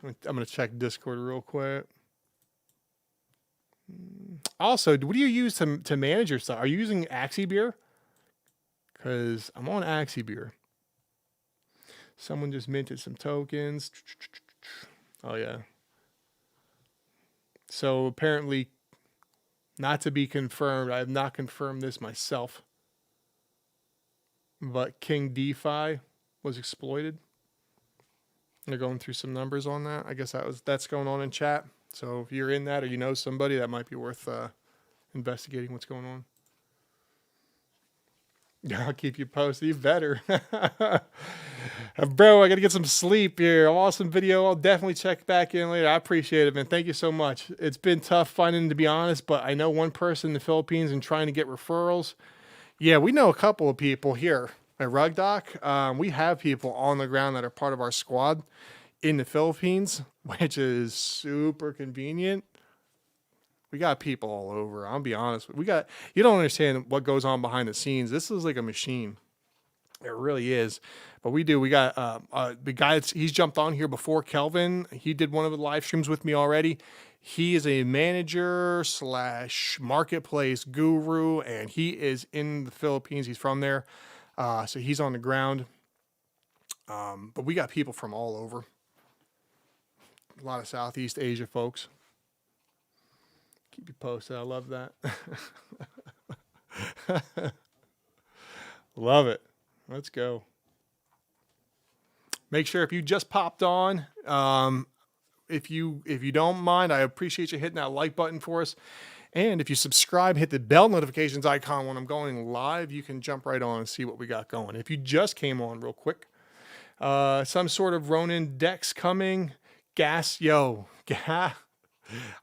I'm going to check Discord real quick. Also, what do you use to manage your stuff? Are you using Axie Beer? Because I'm on Axie Beer. Someone just minted some tokens. Oh, yeah. So apparently, not to be confirmed, I have not confirmed this myself, but King DeFi was exploited. They're going through some numbers on that. I guess that's going on in chat. So if you're in that, or you know somebody, that might be worth investigating what's going on. Yeah, I'll keep you posted. You better. Bro, I got to get some sleep here. Awesome video. I'll definitely check back in later. I appreciate it, man. Thank you so much. It's been tough finding, to be honest, but I know one person in the Philippines and trying to get referrals. Yeah, we know a couple of people here at RugDoc. We have people on the ground that are part of our squad in the Philippines, which is super convenient. We got people all over. I'll be honest. You don't understand what goes on behind the scenes. This is like a machine. It really is. But we got the guy he's jumped on here before, Kelvin. He did one of the live streams with me already. He is a manager / marketplace guru, and he is in the Philippines. He's from there. So he's on the ground. But we got people from all over. A lot of Southeast Asia folks. Keep you posted. I love that. Love it. Let's go. Make sure if you just popped on, if you don't mind, I appreciate you hitting that like button for us. And if you subscribe, hit the bell notifications icon when I'm going live, you can jump right on and see what we got going. If you just came on real quick, some sort of Ronin decks coming.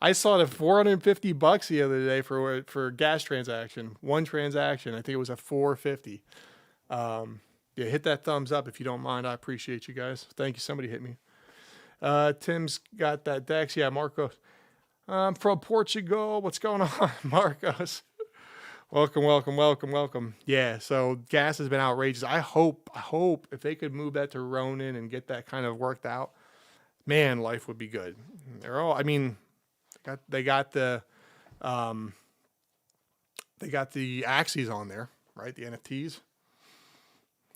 I saw it at $450 the other day for gas transaction. One transaction. I think it was at $450. Yeah, hit that thumbs up if you don't mind. I appreciate you guys. Thank you. Somebody hit me. Tim's got that Dex. Yeah, Marcos. I'm from Portugal. What's going on, Marcos? Welcome, welcome, welcome, welcome. Yeah, so gas has been outrageous. I hope if they could move that to Ronin and get that kind of worked out, man, life would be good. I mean, they got the Axies on there, right? The NFTs.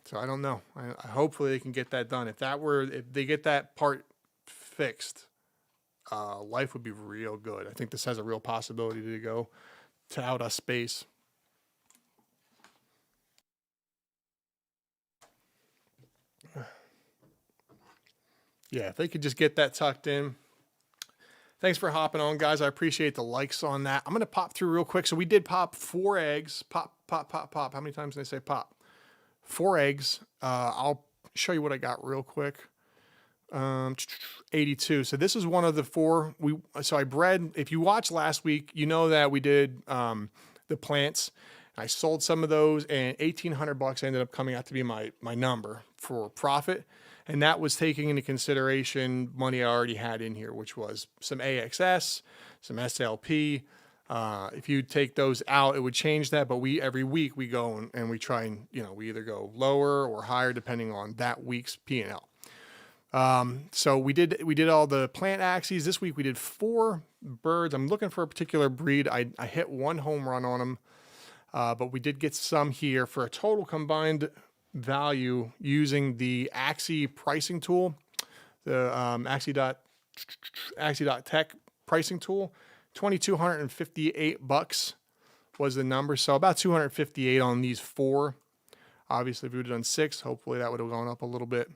So I don't know. Hopefully they can get that done. If they get that part fixed, life would be real good. I think this has a real possibility to go to outer space. Yeah, if they could just get that tucked in. Thanks for hopping on, guys. I appreciate the likes on that. I'm going to pop through real quick. So we did pop 4 eggs. Pop, pop, pop, pop. How many times did I say pop? 4 eggs. I'll show you what I got real quick. 82. So this is one of the 4. So I bred. If you watched last week, you know that we did the plants. I sold some of those, and $1,800 ended up coming out to be my number for profit. And that was taking into consideration money I already had in here, which was some AXS, some SLP. If you take those out, it would change that. But every week we go and we try and, we either go lower or higher depending on that week's P&L. So we did all the plant Axies. This week we did 4 birds. I'm looking for a particular breed. I hit 1 home run on them. But we did get some here for a total combined value using the Axie pricing tool, the Axie.tech pricing tool. $2,258 was the number. So about 258 on these 4. Obviously, if we would have done 6, hopefully that would have gone up a little bit.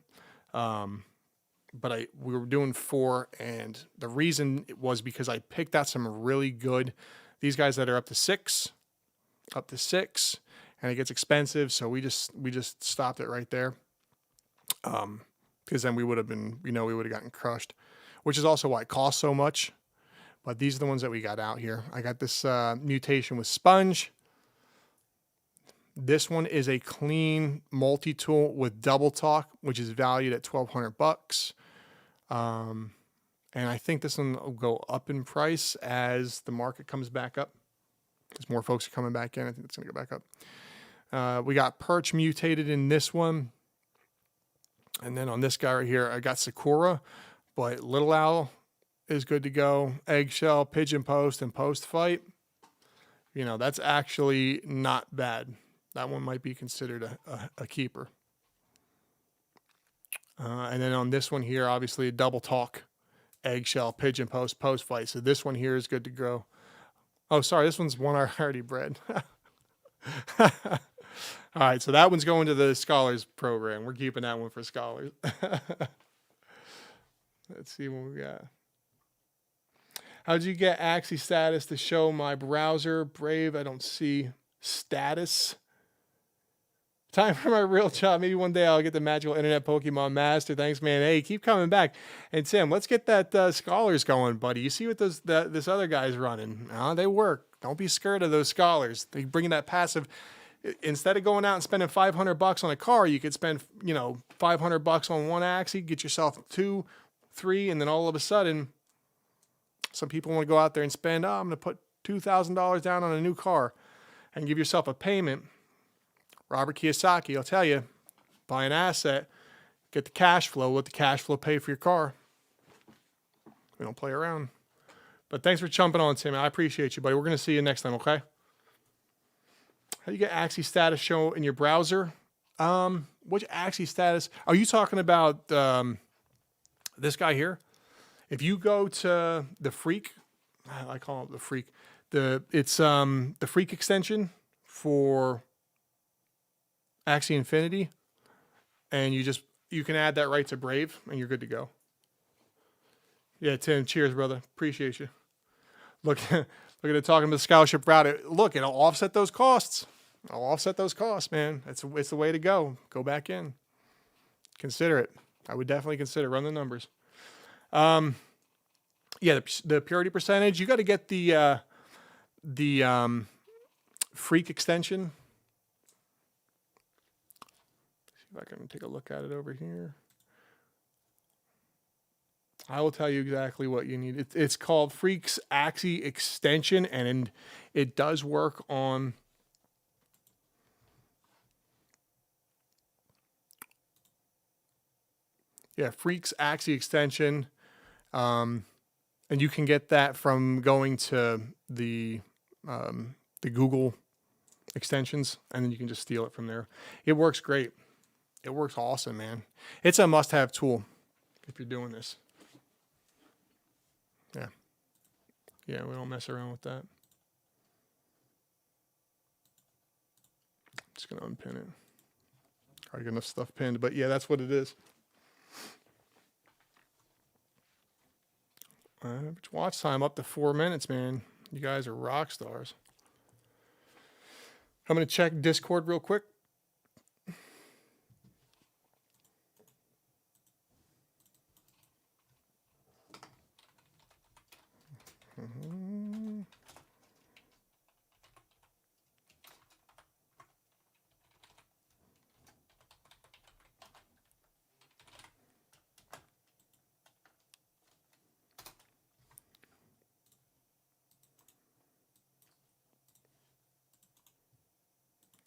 But we were doing 4, and the reason was because I picked out some really good, these guys that are up to 6, and it gets expensive. So we just stopped it right there. Because then we would have been, we would have gotten crushed, which is also why it costs so much. But these are the ones that we got out here. I got this mutation with Sponge. This one is a clean multi-tool with double talk, which is valued at $1,200. And I think this one will go up in price as the market comes back up. As more folks are coming back in, I think it's going to go back up. We got Perch mutated in this one. And then on this guy right here, I got Sakura, but Little Owl is good to go. Eggshell, Pigeon Post, and Post Fight. That's actually not bad. That one might be considered a keeper. And then on this one here, obviously a double talk, Eggshell, Pigeon Post, Post Fight. So this one here is good to go. Oh, sorry, this one's one I already bred. All right, so that one's going to the Scholars program. We're keeping that one for Scholars. Let's see what we got. How'd you get Axie status to show my browser? Brave, I don't see status. Time for my real job. Maybe one day I'll get the magical internet Pokemon master. Thanks, man. Hey, keep coming back. And Tim, let's get that Scholars going, buddy. You see what this other guy's running? They work. Don't be scared of those Scholars. They bring that passive. Instead of going out and spending $500 on a car, you could spend $500 on one Axie, get yourself 2, 3, and then all of a sudden, some people want to go out there and spend. I'm going to put $2,000 down on a new car, and give yourself a payment. Robert Kiyosaki, I'll tell you, buy an asset, get the cash flow, let the cash flow pay for your car. We don't play around. But thanks for jumping on, Tim. I appreciate you, buddy. We're going to see you next time, okay? How do you get Axie status show in your browser? Which Axie status? Are you talking about this guy here? If you go to the Freak, I call it the Freak. It's the Freak extension for Axie Infinity, and you can add that right to Brave, and you're good to go. Yeah, Tim, cheers, brother. Appreciate you. Look at it talking about the scholarship route. Look, it'll offset those costs. I'll offset those costs, man. It's the way to go. Go back in. Consider it. I would definitely consider. Run the numbers. Yeah, the purity percentage. You got to get the freak extension. See if I can take a look at it over here. I will tell you exactly what you need. It's called Freak's Axie extension, and it does work on Freak's Axie extension. And you can get that from going to the Google extensions, and then you can just steal it from there. It works great. It works awesome, man. It's a must-have tool if you're doing this. Yeah, we don't mess around with that. Just gonna unpin it. Already got enough stuff pinned, but yeah, that's what it is. Average watch time up to 4 minutes, man. You guys are rock stars. I'm gonna check Discord real quick.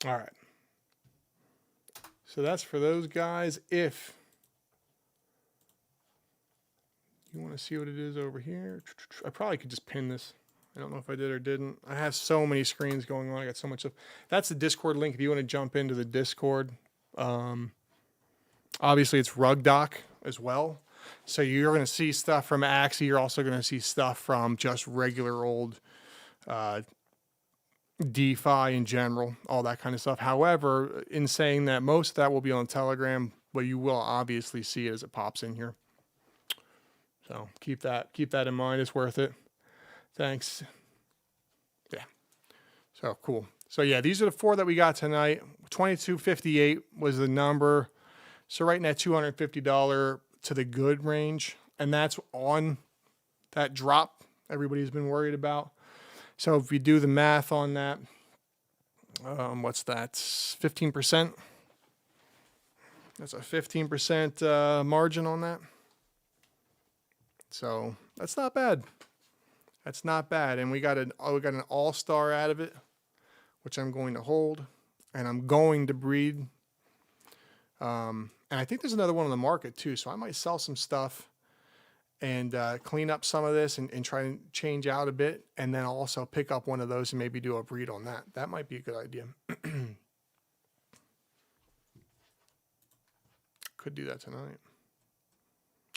All right. So that's for those guys. If you want to see what it is over here, I probably could just pin this. I don't know if I did or didn't. I have so many screens going on. I got so much stuff. That's the Discord link if you want to jump into the Discord. Obviously, it's RugDoc as well. So you're going to see stuff from Axie. You're also going to see stuff from just regular old DeFi in general, all that kind of stuff. However, in saying that, most of that will be on Telegram, but you will obviously see it as it pops in here. So keep that in mind. It's worth it. Thanks. Yeah. So cool. So yeah, these are the 4 that we got tonight. 2258 was the number. So right in that $250 to the good range, and that's on that drop everybody's been worried about. So if we do the math on that, what's that? 15%. That's a 15% margin on that. So that's not bad. That's not bad. And we got an all-star out of it, which I'm going to hold, and I'm going to breed. And I think there's another one on the market too. So I might sell some stuff and clean up some of this and try and change out a bit. And then also pick up one of those and maybe do a breed on that. That might be a good idea. Could do that tonight.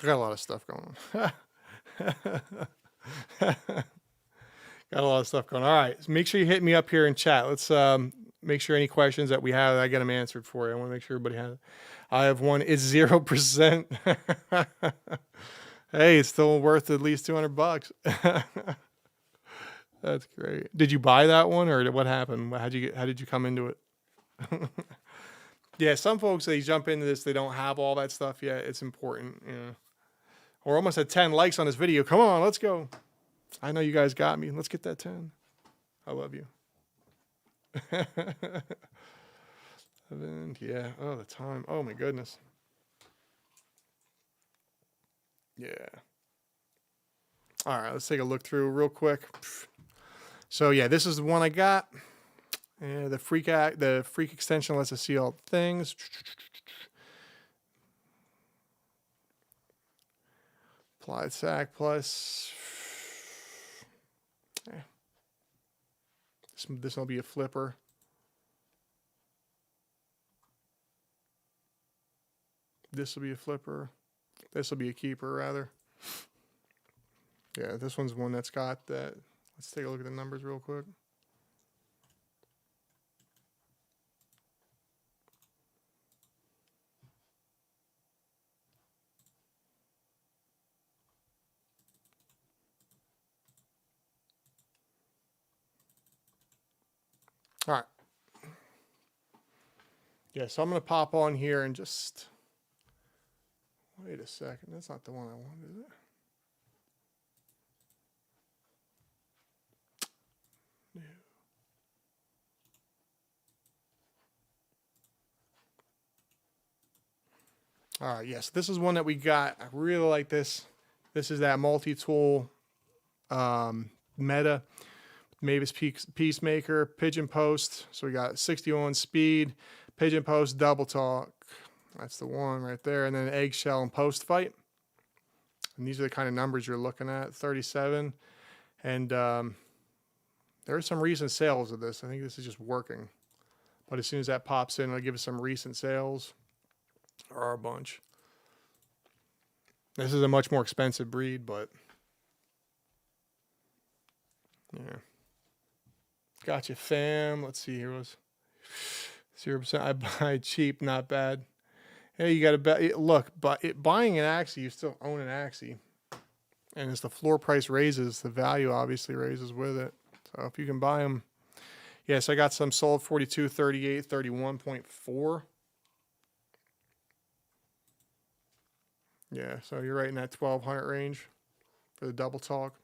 I got a lot of stuff going on. Got a lot of stuff going on. All right. So make sure you hit me up here in chat. Let's make sure any questions that we have, I get them answered for you. I want to make sure everybody has it. I have one. It's 0%. Hey, it's still worth at least $200. That's great. Did you buy that one, or what happened? How did you come into it? Yeah, some folks, they jump into this, they don't have all that stuff yet. It's important. Yeah. We're almost at 10 likes on this video. Come on, let's go. I know you guys got me. Let's get that 10. I love you. Yeah. Oh, the time. Oh my goodness. Yeah. All right, let's take a look through real quick. So yeah, this is the one I got. And the freak extension lets us see all things. Applied SAC plus. This will be a flipper. This will be a flipper. This will be a keeper, rather. Yeah, this one's one that's got that. Let's take a look at the numbers real quick. All right. Yeah, so I'm going to pop on here and just... Wait a second. That's not the one I wanted, is it? All right, yes, this is one that we got. I really like this. This is that multi-tool meta. Mavis Peacemaker, Pigeon Post. So we got 61 speed, Pigeon Post, Double Talk. That's the one right there. And then Eggshell and Post Fight. And these are the kind of numbers you're looking at, 37. And there are some recent sales of this. I think this is just working. But as soon as that pops in, it'll give us some recent sales. There are a bunch. This is a much more expensive breed, but yeah. Gotcha, fam. Let's see, here was 0%. I buy cheap, not bad. Hey, you got to bet. Look, but buying an Axie, you still own an Axie. And as the floor price raises, the value obviously raises with it. So if you can buy them. Yes, I got some sold 42, 38, 31.4. Yeah, so you're right in that 1200 range for the double talk.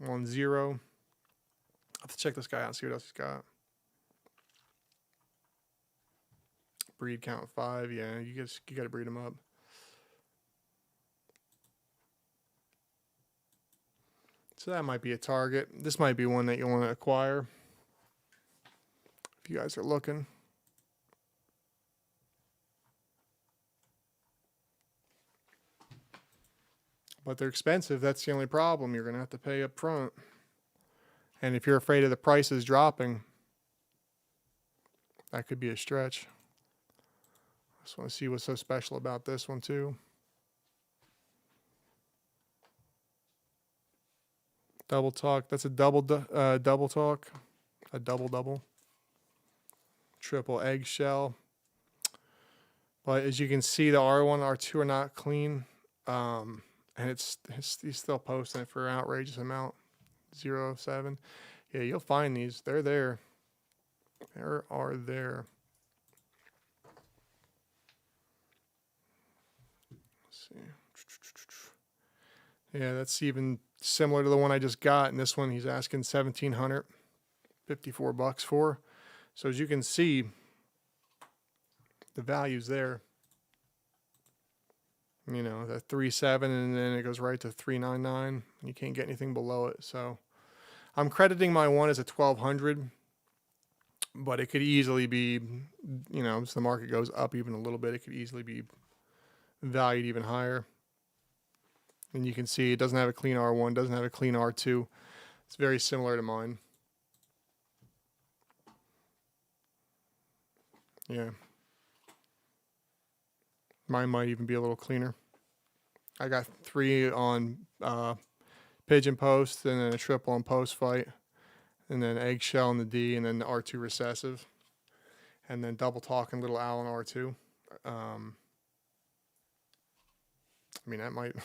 1-0. I'll have to check this guy out and see what else he's got. Breed count 5. Yeah, you got to breed him up. So that might be a target. This might be one that you want to acquire if you guys are looking. But they're expensive. That's the only problem. You're going to have to pay up front. And if you're afraid of the prices dropping, that could be a stretch. I just want to see what's so special about this one too. Double talk. That's a double talk. A double. Triple eggshell. But as you can see, the R1, R2 are not clean. And he's still posting it for an outrageous amount. 0.07. Yeah, you'll find these. They're there. There. Let's see. Yeah, that's even similar to the one I just got. And this one he's asking $1,754 for. So as you can see, the value's there. You know, the 3.7, and then it goes right to 3.99, and you can't get anything below it. So I'm crediting my one as a 1200, but it could easily be, you know, as the market goes up even a little bit, it could easily be valued even higher. And you can see it doesn't have a clean R1, doesn't have a clean R2. It's very similar to mine. Yeah. Mine might even be a little cleaner. I got 3 on Pigeon Post, and then a triple on Post Fight, and then Eggshell in the D, and then the R2 Recessive, and then Double Talk and Little Owl in R2. I mean, that might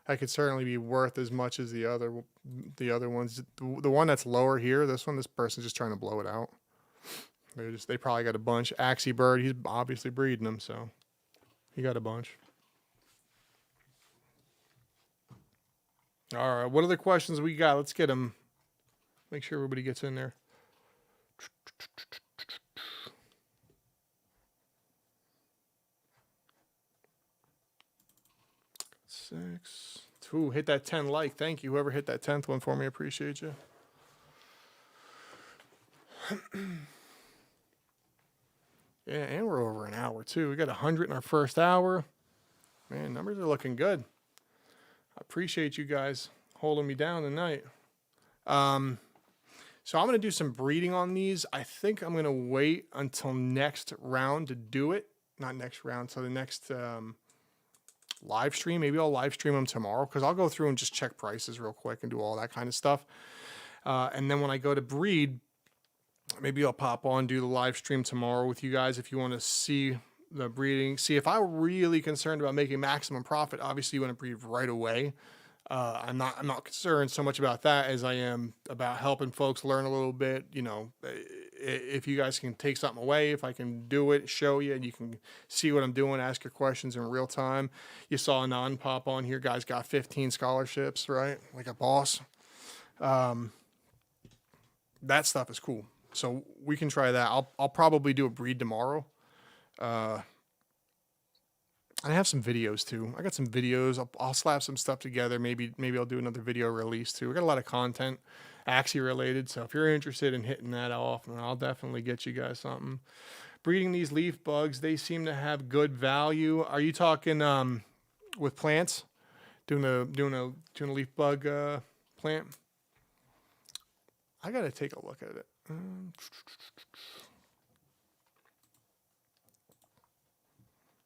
that could certainly be worth as much as the other ones. The one that's lower here, this person's just trying to blow it out. They probably got a bunch. Axie Bird, he's obviously breeding them, so he got a bunch. All right, what other questions we got? Let's get them. Make sure everybody gets in there. Six. Ooh, hit that 10 like. Thank you. Whoever hit that 10th one for me, appreciate you. Yeah, and we're over an hour too. We got 100 in our first hour. Man, numbers are looking good. I appreciate you guys holding me down tonight. So I'm going to do some breeding on these. I think I'm going to wait until next round to do it. Not next round, so the next live stream. Maybe I'll live stream them tomorrow because I'll go through and just check prices real quick and do all that kind of stuff. And then when I go to breed, maybe I'll pop on, do the live stream tomorrow with you guys if you want to see the breeding. See, if I'm really concerned about making maximum profit, obviously you want to breed right away. I'm not concerned so much about that as I am about helping folks learn a little bit. You know, if you guys can take something away, if I can do it, show you, and you can see what I'm doing, ask your questions in real time. You saw Anon pop on here. Guys got 15 scholarships, right? Like a boss. That stuff is cool. So we can try that. I'll probably do a breed tomorrow. I have some videos too. I got some videos. I'll slap some stuff together. Maybe I'll do another video release too. We got a lot of content, Axie related. So if you're interested in hitting that off, then I'll definitely get you guys something. Breeding these leaf bugs, they seem to have good value. Are you talking with plants? Doing a leaf bug plant? I gotta take a look at it.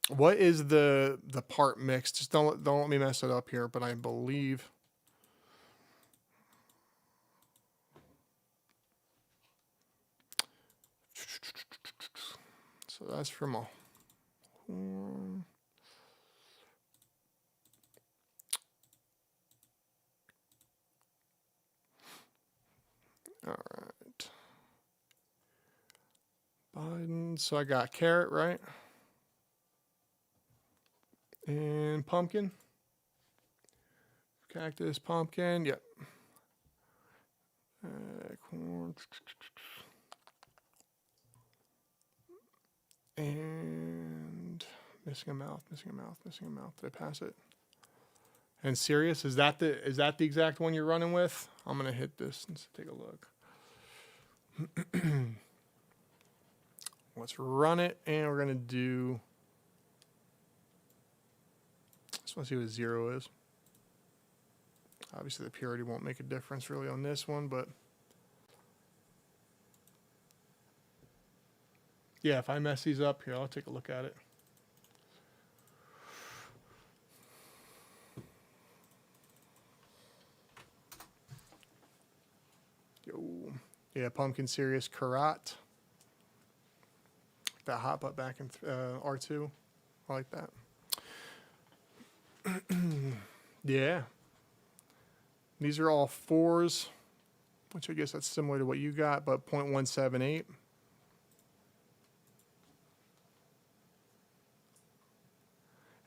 What is the part mix? Just don't let me mess it up here, but I believe so. That's from a horn. All right. Biden. So I got carrot, right? And pumpkin. Cactus, pumpkin. Yep. Corn. And missing a mouth. Did I pass it? And serious, is that the exact one you're running with? I'm gonna hit this and take a look. Let's run it, and we're gonna do. Just want to see what 0 is. Obviously, the purity won't make a difference really on this one, but yeah, if I mess these up here, I'll take a look at it. Yo, yeah, pumpkin serious karat. That hot butt back in R2. I like that. Yeah. These are all 4s, which I guess that's similar to what you got, but 0.178.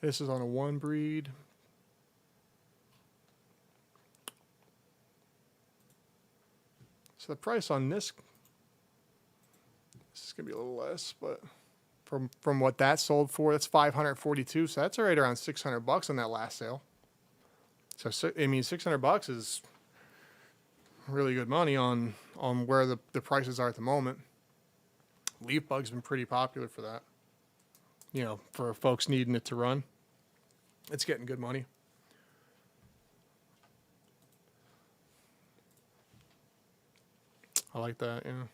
This is on a 1 breed. So the price on this is going to be a little less, but from what that sold for, that's 542. So that's right around $600 on that last sale. So I mean, $600 is really good money on where the prices are at the moment. Leaf bug's been pretty popular for that. You know, for folks needing it to run. It's getting good money. I like that, yeah.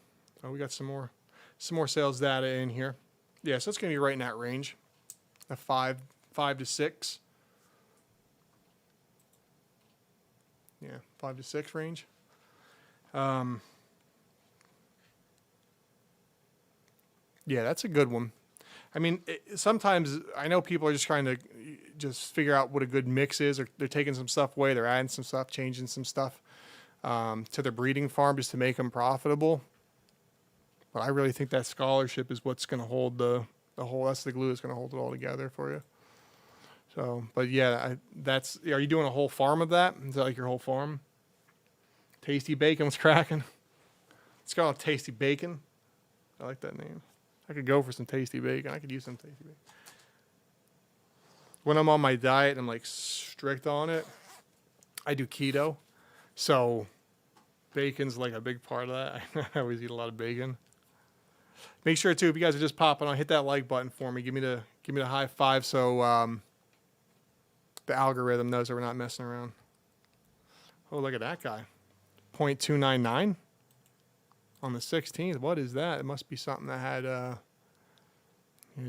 Oh, we got some more sales data in here. Yeah, so it's gonna be right in that range. A 5 to 6. Yeah, 5 to 6 range. Yeah, that's a good one. I mean, sometimes I know people are just trying to just figure out what a good mix is, or they're taking some stuff away, they're adding some stuff, changing some stuff to their breeding farm just to make them profitable. But I really think that scholarship is what's going to hold the whole. That's the glue that's going to hold it all together for you. So, but yeah, are you doing a whole farm of that? Is that like your whole farm? Tasty Bacon was cracking. It's called Tasty Bacon. I like that name. I could go for some Tasty Bacon. I could use some Tasty Bacon. When I'm on my diet and I'm like strict on it, I do keto. So bacon's like a big part of that. I always eat a lot of bacon. Make sure too, if you guys are just popping on, hit that like button for me. Give me the high five so the algorithm knows that we're not messing around. Oh, look at that guy. 0.299 on the 16th. What is that? It must be something that had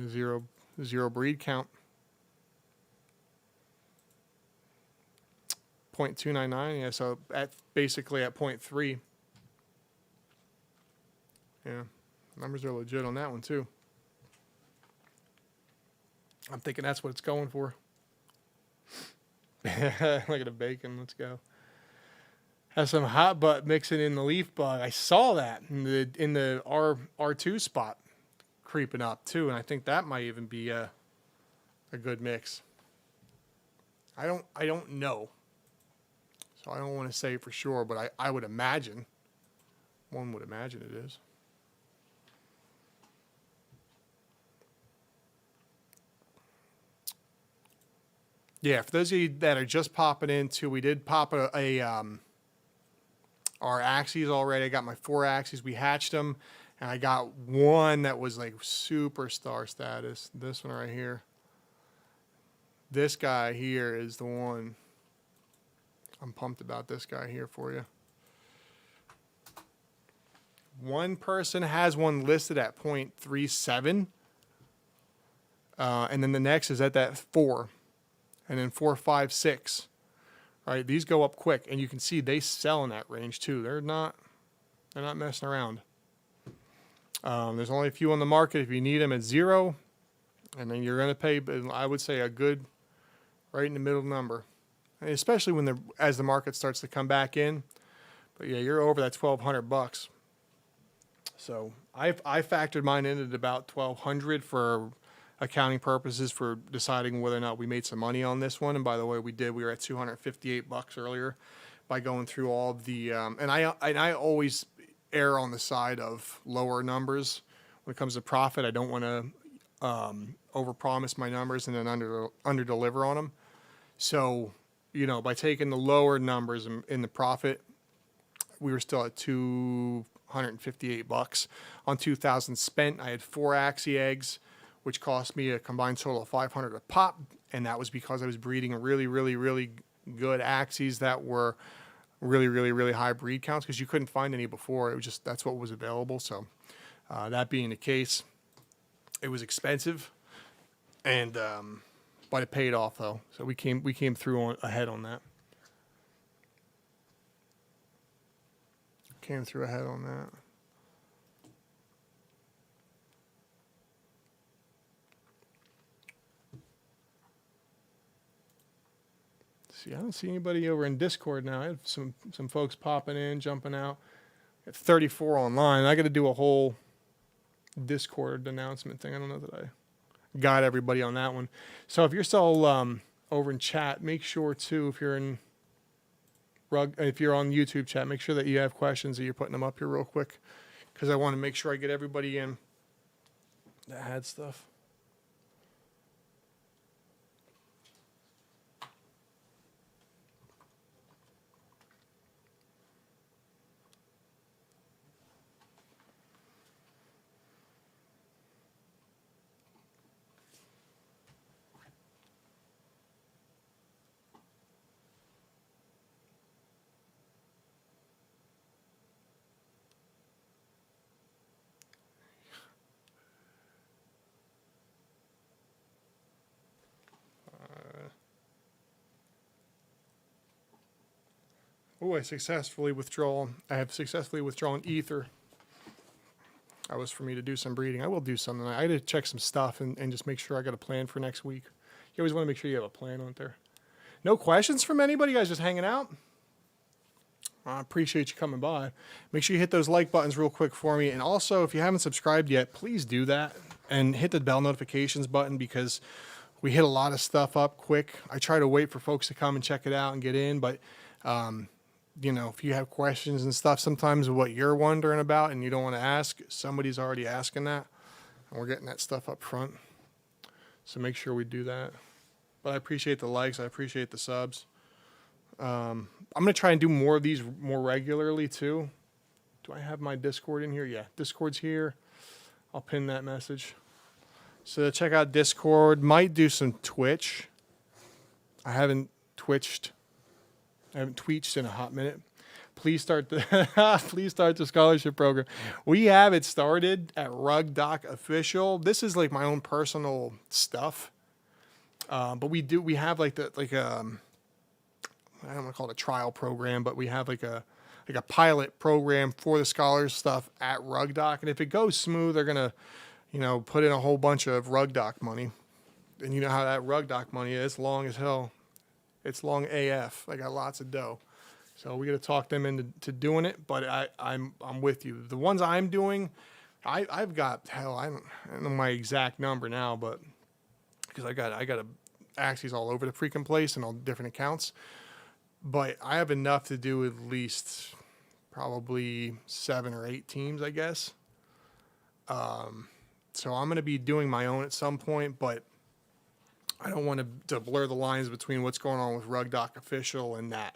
zero breed count. 0.299. Yeah, so basically at 0.3. Yeah, numbers are legit on that one too. I'm thinking that's what it's going for. Look at the bacon. Let's go. Has some hot butt mixing in the leaf bug. I saw that in the R2 spot creeping up too, and I think that might even be a good mix. I don't know, so I don't want to say for sure, but I would imagine. One would imagine it is. Yeah, for those of you that are just popping into, we did pop our Axies already. I got my 4 Axies. We hatched them, and I got one that was like superstar status. This one right here. This guy here is the one. I'm pumped about this guy here for you. One person has one listed at 0.37. And then the next is at that 4. And then 4, 5, 6. All right, these go up quick, and you can see they sell in that range too. They're not messing around. There's only a few on the market. If you need them at 0, and then you're going to pay, I would say, a good right in the middle number, and especially when as the market starts to come back in. But yeah, you're over that $1,200. So I factored mine in at about $1,200 for accounting purposes for deciding whether or not we made some money on this one. And by the way, we did. We were at $258 earlier by going through all of the and I always err on the side of lower numbers when it comes to profit. I don't want to overpromise my numbers and then under deliver on them. So, you know, by taking the lower numbers in the profit, we were still at $258 on 2,000 spent. I had 4 Axie eggs, which cost me a combined total of $500 a pop, and that was because I was breeding really, really, really good Axies that were really, really, really high breed counts because you couldn't find any before. It was just that's what was available. So that being the case, it was expensive, and but it paid off though. So we came through ahead on that. Came through ahead on that. See, I don't see anybody over in Discord now. I have some folks popping in, jumping out. At 34 online. I got to do a whole Discord announcement thing. I don't know that I got everybody on that one. So if you're still over in chat, make sure too, if you're on YouTube chat, make sure that you have questions that you're putting them up here real quick, because I want to make sure I get everybody in that had stuff. Oh, I have successfully withdrawn Ether. That was for me to do some breeding. I will do something. I had to check some stuff and just make sure I got a plan for next week. You always want to make sure you have a plan on there. No questions from anybody? You guys just hanging out? I appreciate you coming by. Make sure you hit those like buttons real quick for me. And also, if you haven't subscribed yet, please do that. And hit the bell notifications button, because we hit a lot of stuff up quick. I try to wait for folks to come and check it out and get in. But, you know, if you have questions and stuff, sometimes what you're wondering about and you don't want to ask, somebody's already asking that. And we're getting that stuff up front. So make sure we do that. But I appreciate the likes. I appreciate the subs. I'm going to try and do more of these more regularly too. Do I have my Discord in here? Yeah, Discord's here. I'll pin that message. So check out Discord. Might do some Twitch. I haven't tweetched in a hot minute. Please start the scholarship program. We have it started at RugDoc Official. This is like my own personal stuff. But we have I don't want to call it a trial program, but we have like a pilot program for the scholars stuff at RugDoc. And if it goes smooth, they're going to, put in a whole bunch of RugDoc money. And you know how that RugDoc money is. It's long as hell. It's long AF. I got lots of dough. So we got to talk them into doing it. But I'm with you. The ones I'm doing, I've got, I don't know my exact number now, but because I got Axies all over the freaking place and all different accounts. But I have enough to do at least probably 7 or 8 teams, I guess. So I'm going to be doing my own at some point, but I don't want to blur the lines between what's going on with RugDoc official and that.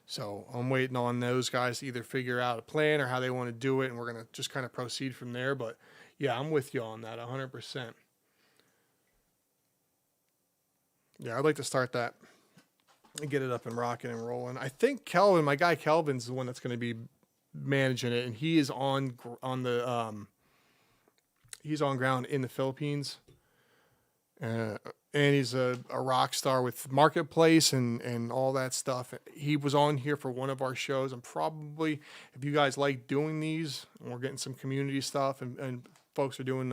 So I'm waiting on those guys to either figure out a plan or how they want to do it, and we're going to just kind of proceed from there. But yeah, I'm with you on that 100%. Yeah, I'd like to start that and get it up and rocking and rolling. I think Kelvin, my guy Kelvin's the one that's going to be managing it, and he is on ground in the Philippines. And he's a rock star with Marketplace and all that stuff. He was on here for one of our shows. And probably, if you guys like doing these, and we're getting some community stuff, and folks are doing,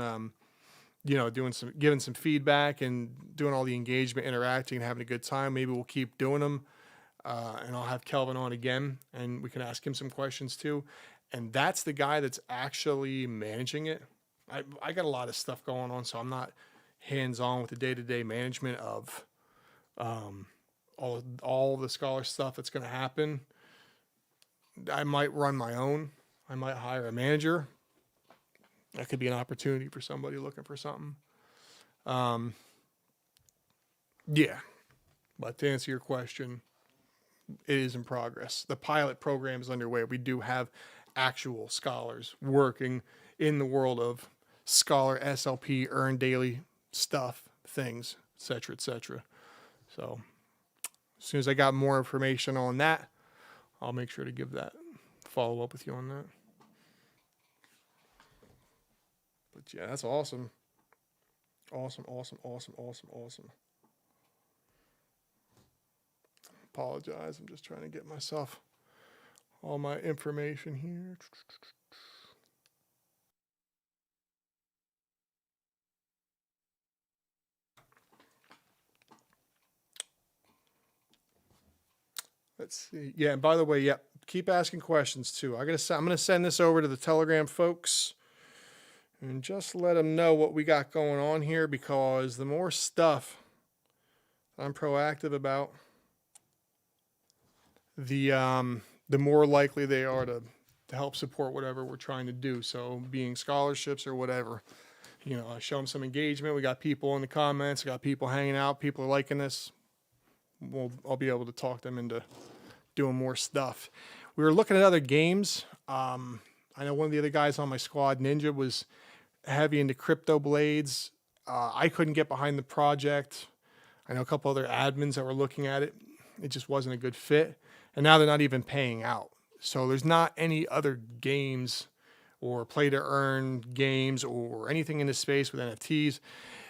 giving some feedback and doing all the engagement, interacting, and having a good time, maybe we'll keep doing them. And I'll have Kelvin on again, and we can ask him some questions too. And that's the guy that's actually managing it. I got a lot of stuff going on, so I'm not hands-on with the day-to-day management of all the scholar stuff that's going to happen. I might run my own. I might hire a manager. That could be an opportunity for somebody looking for something. Yeah. But to answer your question, it is in progress. The pilot program is underway. We do have actual scholars working in the world of scholar SLP, earn daily stuff, things, etc., etc. So as soon as I got more information on that, I'll make sure to follow up with you on that. But yeah, that's awesome. Awesome. Apologize. I'm just trying to get myself all my information here. Let's see. Yeah, and by the way, yeah, keep asking questions too. I'm gonna send this over to the Telegram folks and just let them know what we got going on here, because the more stuff I'm proactive about, the more likely they are to help support whatever we're trying to do. So being scholarships or whatever, I show them some engagement. We got people in the comments, we got people hanging out, people are liking this. I'll be able to talk them into doing more stuff. We were looking at other games. I know one of the other guys on my squad, Ninja, was heavy into crypto blades. I couldn't get behind the project. I know a couple other admins that were looking at it. It just wasn't a good fit. And now they're not even paying out. So there's not any other games or play to earn games or anything in this space with NFTs.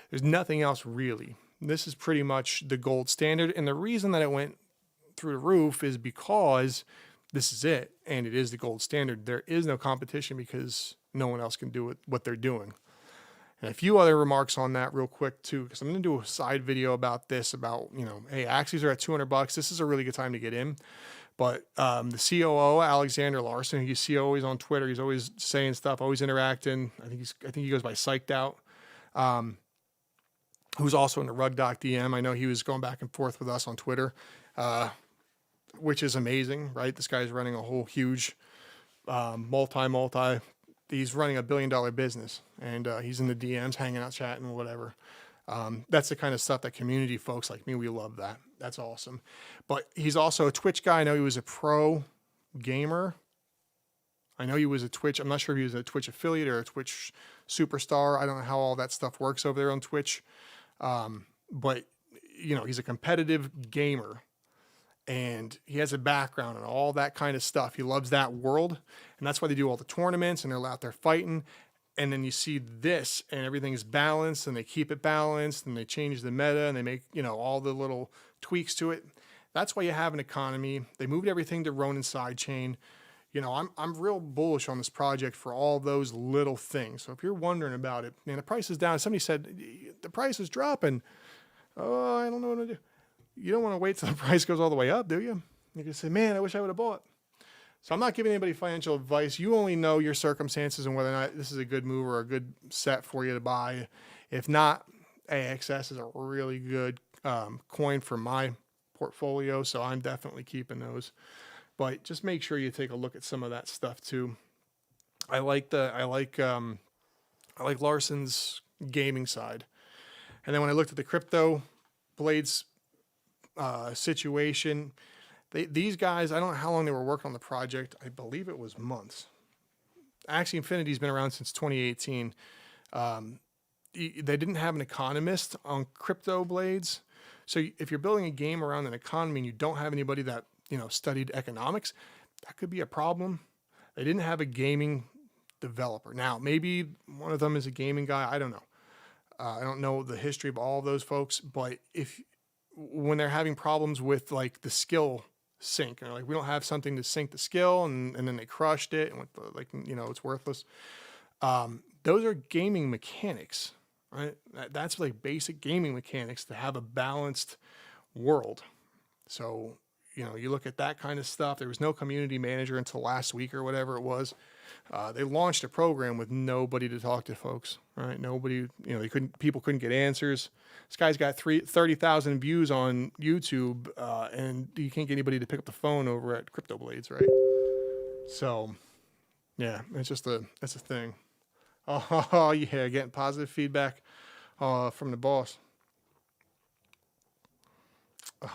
There's nothing else really. This is pretty much the gold standard. And the reason that it went through the roof is because this is it. And it is the gold standard. There is no competition because no one else can do it, what they're doing. And a few other remarks on that real quick too, because I'm going to do a side video about this, about, hey, Axies are at $200. This is a really good time to get in. But the COO, Alexander Larson, who you see always on Twitter, he's always saying stuff, always interacting. I think he goes by Psyched Out. Who's also in the RugDoc DM. I know he was going back and forth with us on Twitter, which is amazing, right? This guy's running a whole huge he's running $1 billion business, and he's in the DMs, hanging out, chatting, whatever. That's the kind of stuff that community folks like me, we love that. That's awesome. But he's also a Twitch guy. I know he was a pro gamer. I know he was a Twitch. I'm not sure if he was a Twitch affiliate or a Twitch superstar. I don't know how all that stuff works over there on Twitch. But he's a competitive gamer, and he has a background and all that kind of stuff. He loves that world, and that's why they do all the tournaments, and they're out there fighting. And then you see this, and everything's balanced, and they keep it balanced, and they change the meta, and they make, all the little tweaks to it. That's why you have an economy. They moved everything to Ronin sidechain. I'm real bullish on this project for all those little things. So if you're wondering about it, and the price is down, somebody said the price is dropping. Oh, I don't know what to do. You don't want to wait till the price goes all the way up, do you? You can say, man, I wish I would have bought. So I'm not giving anybody financial advice. You only know your circumstances and whether or not this is a good move or a good set for you to buy. If not, AXS is a really good coin for my portfolio, so I'm definitely keeping those. But just make sure you take a look at some of that stuff too. I like Larson's gaming side. And then when I looked at the crypto, Blades situation. These guys, I don't know how long they were working on the project. I believe it was months. Axie Infinity's been around since 2018. They didn't have an economist on crypto blades. So if you're building a game around an economy and you don't have anybody that, studied economics, that could be a problem. They didn't have a gaming developer. Now, maybe one of them is a gaming guy. I don't know. I don't know the history of all of those folks, but when they're having problems with like the skill sync, like we don't have something to sync the skill, and then they crushed it and went it's worthless. Those are gaming mechanics, right? That's like basic gaming mechanics to have a balanced world. So, you look at that kind of stuff. There was no community manager until last week or whatever it was. They launched a program with nobody to talk to folks, right? Nobody, people couldn't get answers. This guy's got 30,000 views on YouTube, and you can't get anybody to pick up the phone over at Crypto Blades, right? So, yeah, that's a thing. Oh yeah, getting positive feedback from the boss.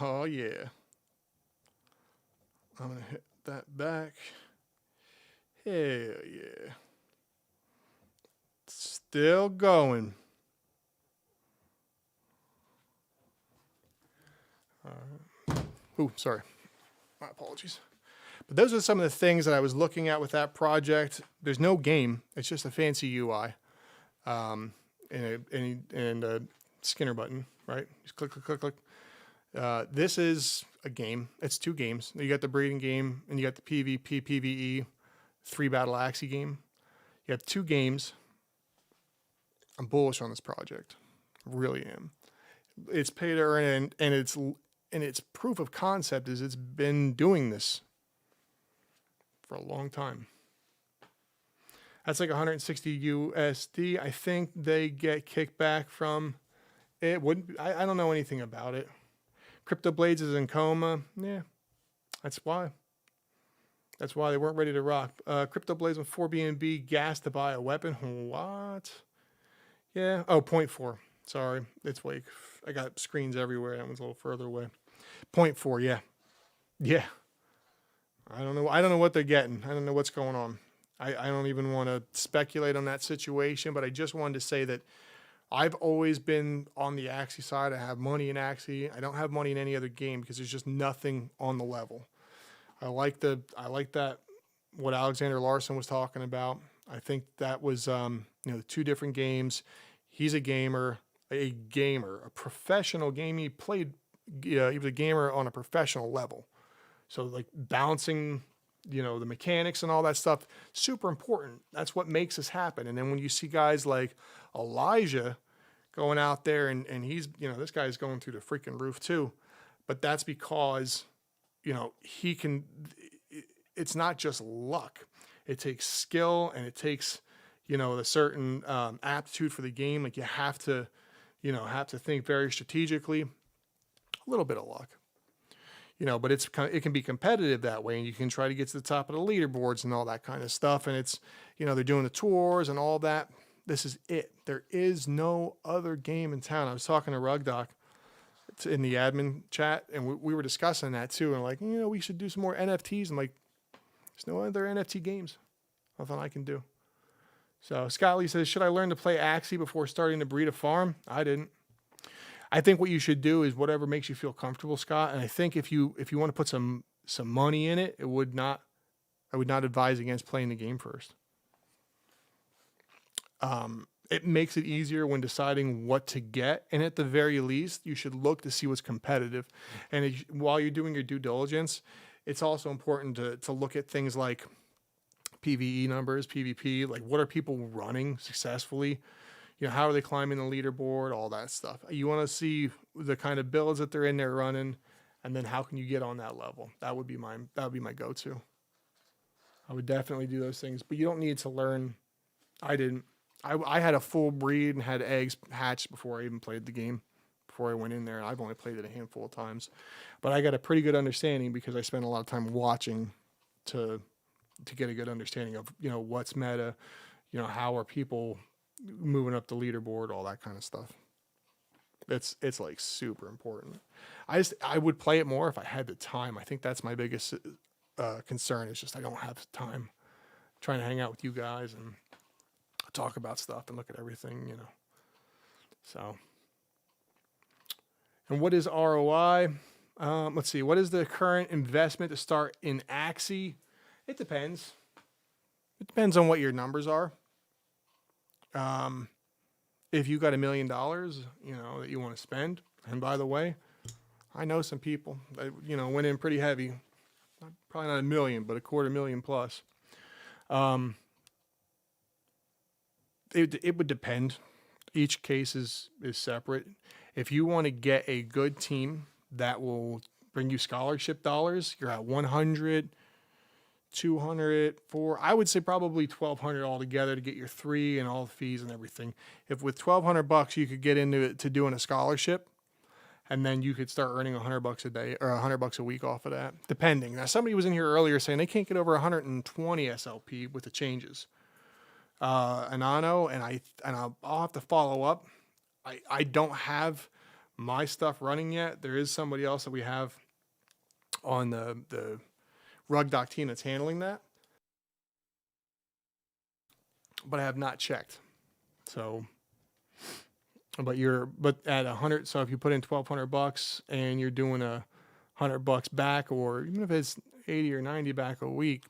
Oh yeah. I'm gonna hit that back. Hell yeah. Still going. Ooh, sorry. My apologies. But those are some of the things that I was looking at with that project. There's no game. It's just a fancy UI, and a Skinner button, right? Just click, click, click, click. This is a game. It's two games. You got the breeding game, and you got the PvP, PvE, 3-battle Axie game. You have two games. I'm bullish on this project. Really am. It's pay to earn, and its proof of concept is it's been doing this for a long time. That's like 160 USD. I think they get kickback from it. I don't know anything about it. Crypto Blades is in coma. Yeah, that's why. That's why they weren't ready to rock. Crypto Blades with 4 BNB gas to buy a weapon. What? Yeah. Oh, 0.4. Sorry. It's like, I got screens everywhere. That one's a little further away. 0.4. Yeah. Yeah. I don't know what they're getting. I don't know what's going on. I don't even want to speculate on that situation, but I just wanted to say that I've always been on the Axie side. I have money in Axie. I don't have money in any other game because there's just nothing on the level. I like that what Alexander Larson was talking about. I think that was the two different games. He's a gamer, a professional game. He played. He was a gamer on a professional level. So like bouncing, the mechanics and all that stuff, super important. That's what makes this happen. And then when you see guys like Elijah going out there and he's, this guy's going through the freaking roof too, but that's because, he can, it's not just luck. It takes skill and it takes, a certain aptitude for the game. Like you have to think very strategically, a little bit of luck. But it can be competitive that way, and you can try to get to the top of the leaderboards and all that kind of stuff. And it's, they're doing the tours and all that. This is it. There is no other game in town. I was talking to RugDoc in the admin chat, and we were discussing that too. And like, we should do some more NFTs. I'm like, there's no other NFT games. Nothing I can do. So Scott Lee says, should I learn to play Axie before starting to breed a farm? I didn't. I think what you should do is whatever makes you feel comfortable, Scott. And I think if you want to put some money in it, I would not advise against playing the game first. It makes it easier when deciding what to get, and at the very least, you should look to see what's competitive. And while you're doing your due diligence, it's also important to look at things like PvE numbers, PvP, like what are people running successfully. How are they climbing the leaderboard, all that stuff. You want to see the kind of builds that they're in there running, and then how can you get on that level? That would be my go-to. I would definitely do those things, but you don't need to learn. I didn't. I had a full breed and had eggs hatched before I even played the game, before I went in there. I've only played it a handful of times, but I got a pretty good understanding because I spent a lot of time watching to get a good understanding of, what's meta, how are people moving up the leaderboard, all that kind of stuff. It's like super important. I would play it more if I had the time. I think that's my biggest concern is just I don't have time trying to hang out with you guys and talk about stuff and look at everything, you know. So, and what is ROI? Let's see. What is the current investment to start in Axie? It depends. It depends on what your numbers are. If you got $1 million, you know, that you want to spend, and by the way, I know some people that, you know, went in pretty heavy. Probably not $1 million, but $250,000 plus. It would depend. Each case is separate. If you want to get a good team that will bring you scholarship dollars, you're at 100, 200, I would say probably 1,200 altogether to get your 3 and all the fees and everything. If with $1,200 you could get into it to doing a scholarship, and then you could start earning $100 a day or $100 a week off of that, depending. Now, somebody was in here earlier saying they can't get over 120 SLP with the changes. And I know, and I'll have to follow up. I don't have my stuff running yet. There is somebody else that we have on the RugDoc team that's handling that, but I have not checked. So, but at 100. So if you put in $1,200 and you're doing $100 back, or even if it's 80 or 90 back a week,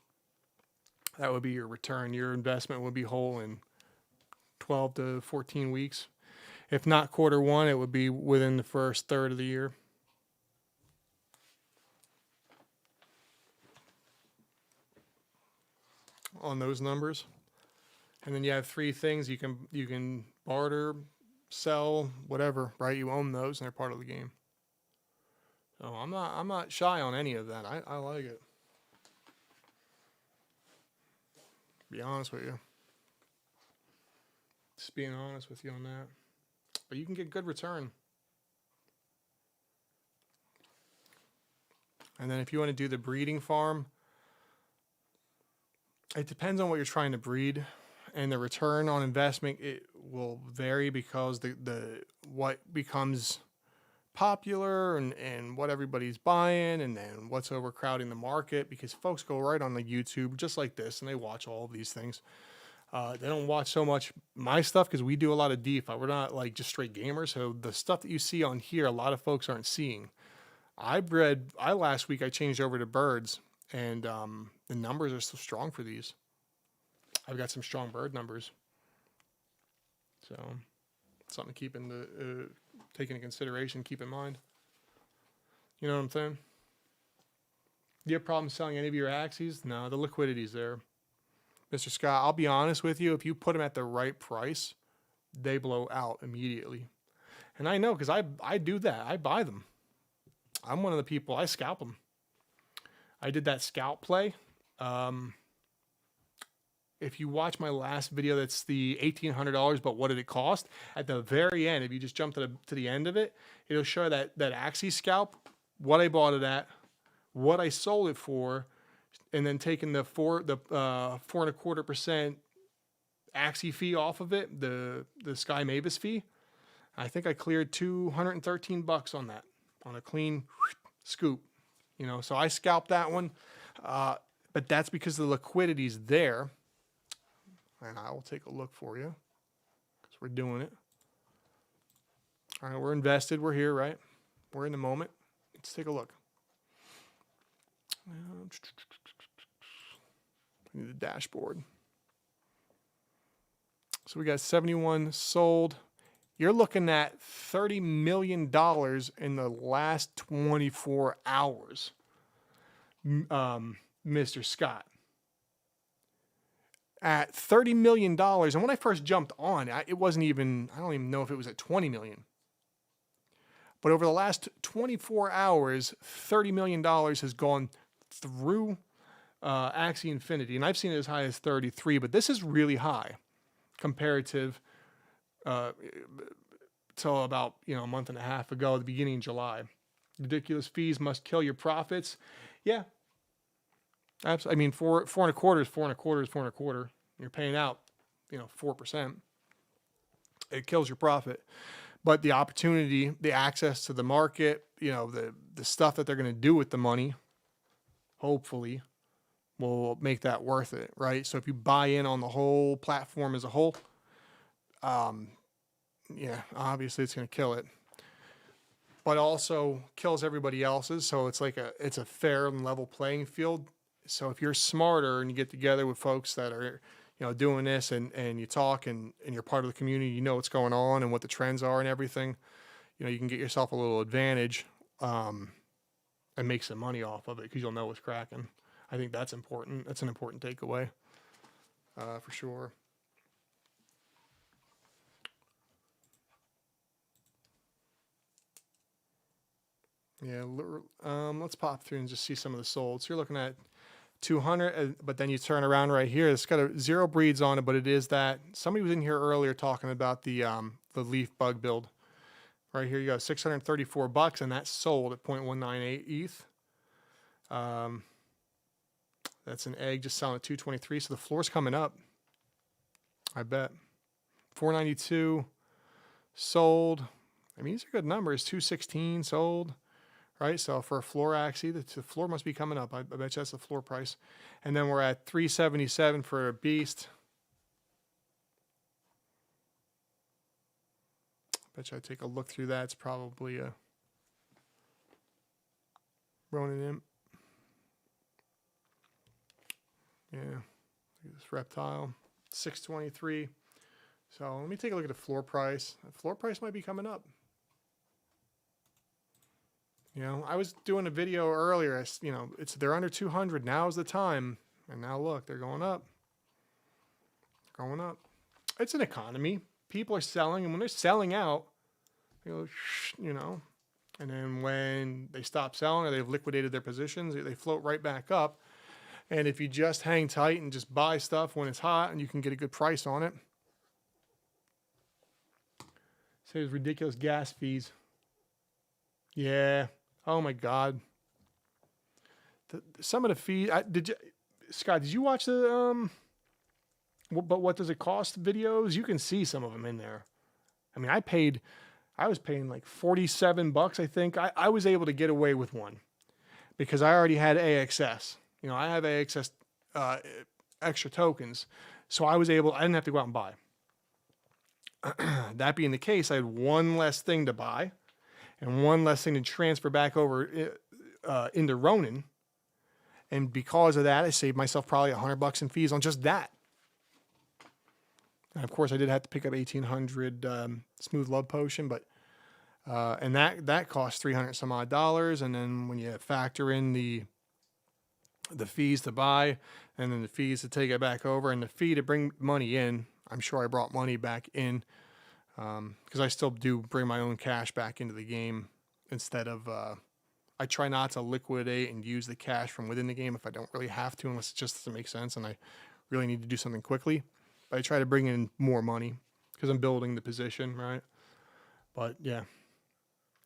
that would be your return. Your investment would be whole in 12 to 14 weeks. If not quarter one, it would be within the first third of the year. On those numbers. And then you have 3 things you can barter, sell, whatever, right? You own those and they're part of the game. So I'm not shy on any of that. I like it. Be honest with you. Just being honest with you on that. But you can get good return. And then if you want to do the breeding farm, it depends on what you're trying to breed, and the return on investment, it will vary because the what becomes popular and what everybody's buying, and then what's overcrowding the market, because folks go right on the YouTube just like this and they watch all of these things. They don't watch so much my stuff because we do a lot of DeFi. We're not like just straight gamers. So the stuff that you see on here, a lot of folks aren't seeing. Last week I changed over to birds, and the numbers are so strong for these. I've got some strong bird numbers. So something to keep take into consideration, keep in mind. You know what I'm saying? Do you have problems selling any of your Axies? No, the liquidity's there. Mr. Scott, I'll be honest with you. If you put them at the right price, they blow out immediately. And I know because I do that. I buy them. I'm one of the people, I scalp them. I did that scalp play. If you watch my last video, that's the $1,800, but what did it cost? At the very end, if you just jump to the end of it, it'll show that Axie scalp, what I bought it at, what I sold it for, and then taking the 4.25% Axie fee off of it, the Sky Mavis fee. I think I cleared $213 on that, on a clean scoop. You know, so I scalped that one, but that's because the liquidity's there. And I will take a look for you because we're doing it. All right, we're invested. We're here, right? We're in the moment. Let's take a look. I need the dashboard. So we got 71 sold. You're looking at $30 million in the last 24 hours, Mr. Scott. At $30 million, and when I first jumped on, it wasn't even, I don't even know if it was at 20 million. But over the last 24 hours, $30 million has gone through Axie Infinity, and I've seen it as high as 33, but this is really high comparative till about a month and a half ago, at the beginning of July. Ridiculous fees must kill your profits. Yeah. Absolutely. I mean, 4.25 is 4.25. You're paying out, 4%. It kills your profit. but the opportunity, the access to the market, you know, the stuff that they're going to do with the money, hopefully, will make that worth it, right? So if you buy in on the whole platform as a whole, yeah, obviously it's going to kill it, but also kills everybody else's. So it's like it's a fair and level playing field. So if you're smarter and you get together with folks that are, you know, doing this and you talk and you're part of the community, you know what's going on and what the trends are and everything, you know, you can get yourself a little advantage and make some money off of it because you'll know what's cracking. I think that's important. That's an important takeaway for sure. Yeah, let's pop through and just see some of the solds. So you're looking at 200, but then you turn around right here. It's got a 0 breeds on it, but it is that. Somebody was in here earlier talking about the leaf bug build. Right here you got $634, and that's sold at 0.198 ETH. That's an egg just selling at 223, so the floor's coming up. I bet. 492 sold. I mean, these are good numbers. 216 sold. Right, so for a floor Axie, the floor must be coming up. I bet you that's the floor price. And then we're at 377 for a beast. I bet you I take a look through that. It's probably a Ronin Imp. Yeah, look at this reptile. 623. So let me take a look at the floor price. The floor price might be coming up. You know, I was doing a video earlier. You know, they're under 200. Now's the time. And now look, they're going up. Going up. It's an economy. People are selling, and when they're selling out, they go, you know, and then when they stop selling or they've liquidated their positions, they float right back up. And if you just hang tight and just buy stuff when it's hot and you can get a good price on it. Saves ridiculous gas fees. Yeah. Oh my God. Some of the fees. Scott? Did you watch the But what does it cost? Videos. You can see some of them in there. I mean, I was paying like $47. I think I was able to get away with one because I already had AXS. You know, I have AXS extra tokens, so I didn't have to go out and buy. That being the case, I had one less thing to buy and one less thing to transfer back over into Ronin. And because of that, I saved myself probably $100 in fees on just that. And of course, I did have to pick up 1,800 Smooth Love Potion, but and that cost $300 some odd. And then when you factor in the fees to buy, and then the fees to take it back over, and the fee to bring money in, I'm sure I brought money back in. Because I still do bring my own cash back into the game instead of, I try not to liquidate and use the cash from within the game if I don't really have to, unless it just doesn't make sense and I really need to do something quickly. But I try to bring in more money because I'm building the position, right? But yeah,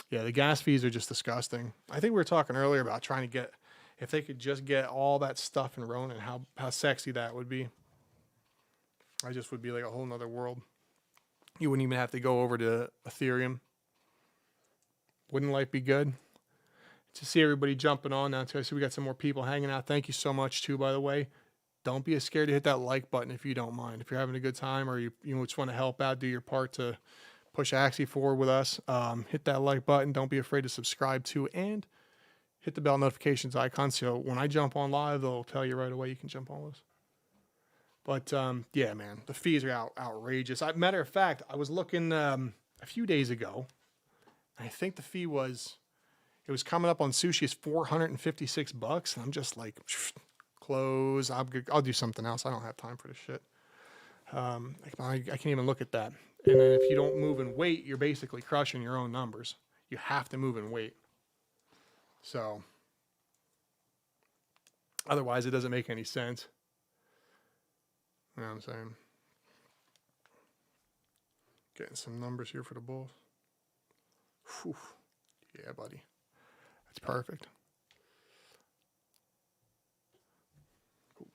the gas fees are just disgusting. I think we were talking earlier about trying to get, if they could just get all that stuff in Ronin, how sexy that would be. I just would be like a whole nother world. You wouldn't even have to go over to Ethereum. Wouldn't life be good? To see everybody jumping on now, too. I see we got some more people hanging out. Thank you so much, too, by the way. Don't be scared to hit that like button if you don't mind. If you're having a good time or you just want to help out, do your part to push Axie forward with us, hit that like button. Don't be afraid to subscribe to and hit the bell notifications icon so when I jump on live, they'll tell you right away you can jump on with us. But, yeah, man, the fees are outrageous. Matter of fact, I was looking a few days ago. I think the fee was coming up on Sushi as $456. And I'm just like, close. I'll do something else. I don't have time for this shit. I can't even look at that. And then if you don't move in weight, you're basically crushing your own numbers. You have to move in weight. So, otherwise it doesn't make any sense. You know what I'm saying? Getting some numbers here for the Bulls. Whew. Yeah, buddy. That's perfect. Cool.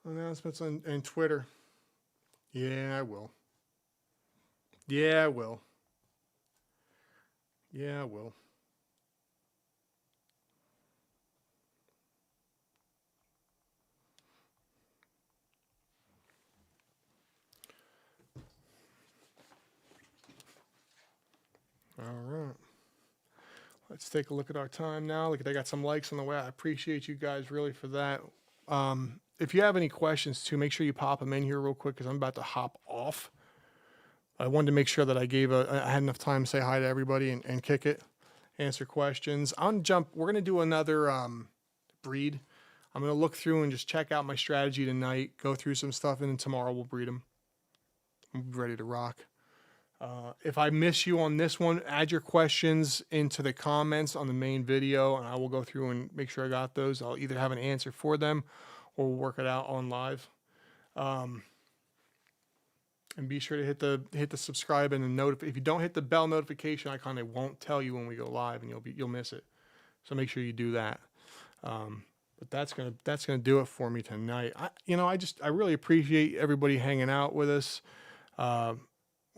Announcements on Twitter. Yeah, I will. Yeah, I will. Yeah, I will. All right. Let's take a look at our time now. Look, I got some likes on the way. I appreciate you guys really for that. If you have any questions too, make sure you pop them in here real quick because I'm about to hop off. I wanted to make sure that I had enough time to say hi to everybody and kick it, answer questions. We're going to do another breed. I'm going to look through and just check out my strategy tonight, go through some stuff, and then tomorrow we'll breed them. I'm ready to rock. If I miss you on this one, add your questions into the comments on the main video, and I will go through and make sure I got those. I'll either have an answer for them or we'll work it out on live. And be sure to hit the subscribe and the if you don't hit the bell notification icon, it won't tell you when we go live, and you'll miss it. So make sure you do that. But that's gonna do it for me tonight. I really appreciate everybody hanging out with us.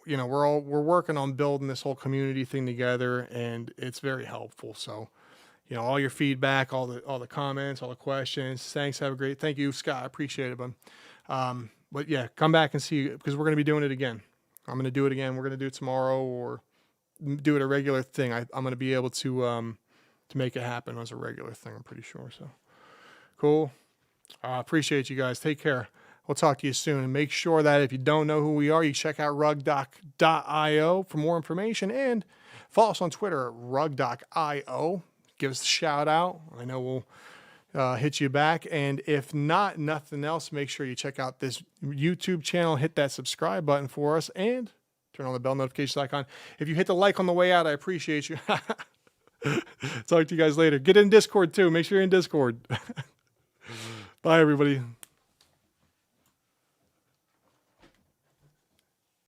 We're working on building this whole community thing together, and it's very helpful. So, all your feedback, all the comments, all the questions. Thanks. Thank you, Scott. I appreciate it, bud. But yeah, come back and see, because we're going to be doing it again. I'm going to do it again. We're going to do it tomorrow or do it a regular thing. I'm going to be able to make it happen as a regular thing. I'm pretty sure. So cool. Appreciate you guys. Take care. We'll talk to you soon. And make sure that if you don't know who we are, you check out RugDoc.io for more information, and follow us on Twitter at RugDoc.io. Give us a shout out. I know we'll hit you back. And if not, nothing else, make sure you check out this YouTube channel, hit that subscribe button for us, and turn on the bell notification icon. If you hit the like on the way out, I appreciate you. Talk to you guys later. Get in Discord too. Make sure you're in Discord. Bye, everybody.